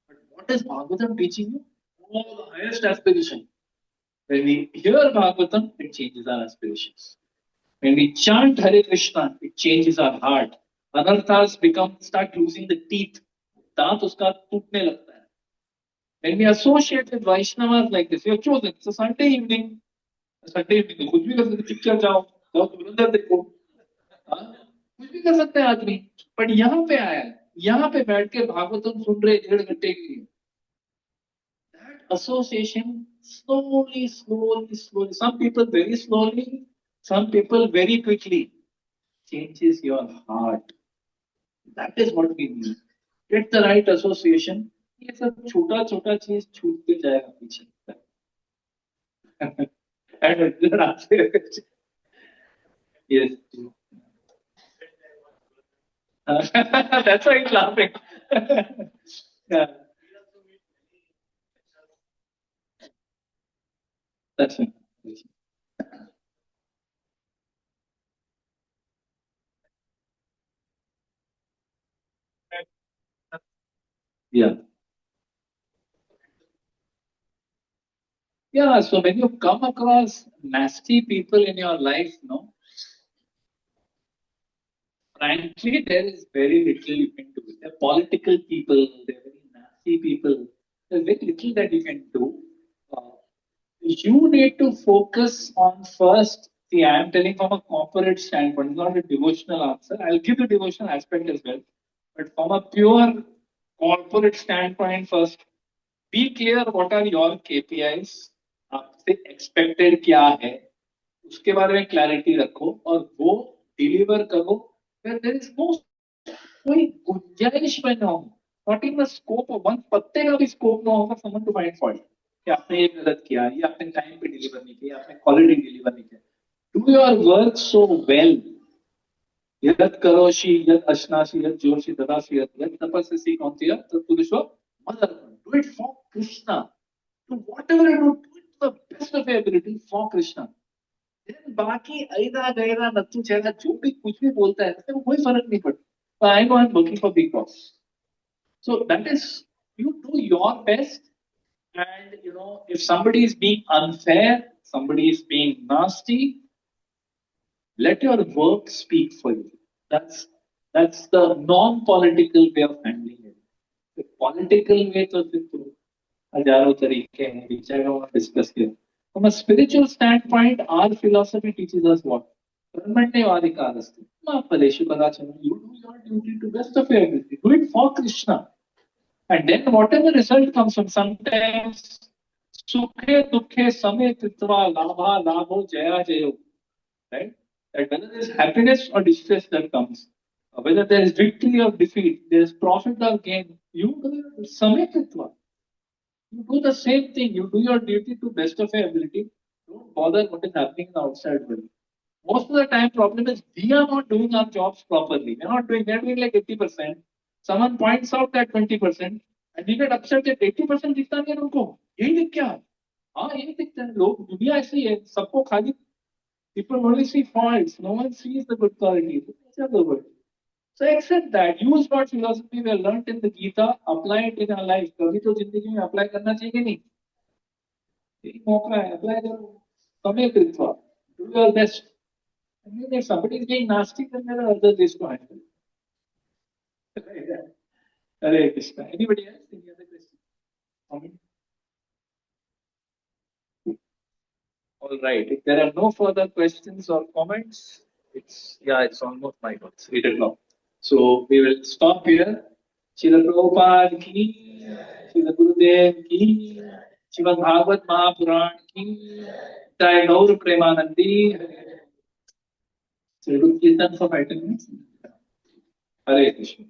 But what is Bhagavatam teaching you? Oh, the highest aspiration. When we hear Bhagavatam, it changes our aspirations. When we chant Hare Krishna, it changes our heart. Anarthas start losing the teeth. दांत उसका टूटने लगता है. When we associate with Vaishnavas like this, we have chosen. It's a Sunday evening. Sunday evening, कुछ भी कर सकते, picture जाओ, जाओ धुरंधर देखो, हाँ, कुछ भी कर सकते हैं आदमी. बट यहाँ पे आया है, यहाँ पे बैठ के भागवतम सुन रहे 1.5 घंटे के लिए. That association slowly. Some people very slowly, some people very quickly changes your heart. That is what we need. Get the right association. ये सब छोटा छोटा चीज छूटते जाएगा पीछे. And yes. That's why he's laughing. Yeah, that's it. Yeah. Yeah, so when you come across nasty people in your life, no, frankly, there is very little you can do. They're political people, they're very nasty people. There's very little that you can do. Uh, you need to focus on first. See, I am telling from a corporate standpoint, it's not a devotional answer. I'll give the devotional aspect as well. But from a pure corporate standpoint, first, be clear what are your KPIs, आपसे expected क्या है, उसके बारे में clarity रखो और वो deliver करो. Where there is no कोई गुंजाइश में ना हो, not in the scope of one पत्ते का भी स्कोप ना होगा समन टू फाइंड फॉल्ट कि आपने ये गलत किया, ये आपने टाइम पे डिलीवर नहीं किया, आपने क्वालिटी डिलीवर नहीं किया. Do your work so well. यद करोषि यद अश्नासि यद जोषि ददासि यद तपस्यसि कौन्तेय तत्पुरुषो मदर्पण. Do it for Krishna. Do whatever you do, do it to the best of your ability for Krishna. Then बाकी ऐदा गैरा नत्थु चेहरा जो भी कुछ भी बोलता है उससे कोई फर्क नहीं पड़ता. I know I'm working for big boss. So that is, you do your best. And if somebody is being unfair, somebody is being nasty, let your work speak for you. That's the non-political way of handling it. The political way to हजारों तरीके हैं, which I don't want to discuss here. From a spiritual standpoint, our philosophy teaches us what? कर्मण्येवाधिकारस्ते मा फलेषु कदाचन. You do your duty to best of your ability. Do it for Krishna. And then whatever result comes from, sometimes sukhe dukhe same kritva labha labho jaya jayo. Right? That whether there is happiness or distress that comes, whether there is victory or defeat, there is profit or gain, you do your same kritva. You do the same thing. You do your duty to best of your ability. Don't bother what is happening in the outside world. Most of the time, problem is we are not doing our jobs properly. They're doing like 80%. Someone points out that 20%, and we get upset that 80% दिखता नहीं है उनको. यही दिख क्या? हाँ यही दिखता है. लोग दुनिया ऐसी है, सबको खाली. People only see faults. No one sees the good qualities. Nature of the world. So accept that. Use what philosophy we have learned in the Gita. Apply it in our life. कभी तो जिंदगी में apply करना चाहिए कि नहीं? यही मौका है. Apply करो. समय कृत्वा. Do your best. And then if somebody is being nasty, then there are other ways to handle it. Hare Krishna. Anybody else? Any other question? Comment? All right. If there are no further questions or comments, it's almost my God. It's 8 o'clock. So we will stop here. Srila Prabhupada ki, Srila Gurudev ki, Srimad Bhagavad Mahapuran ki, Jai Gaur Premanandi. So you do kirtan for 5 10 minutes. Hare Krishna.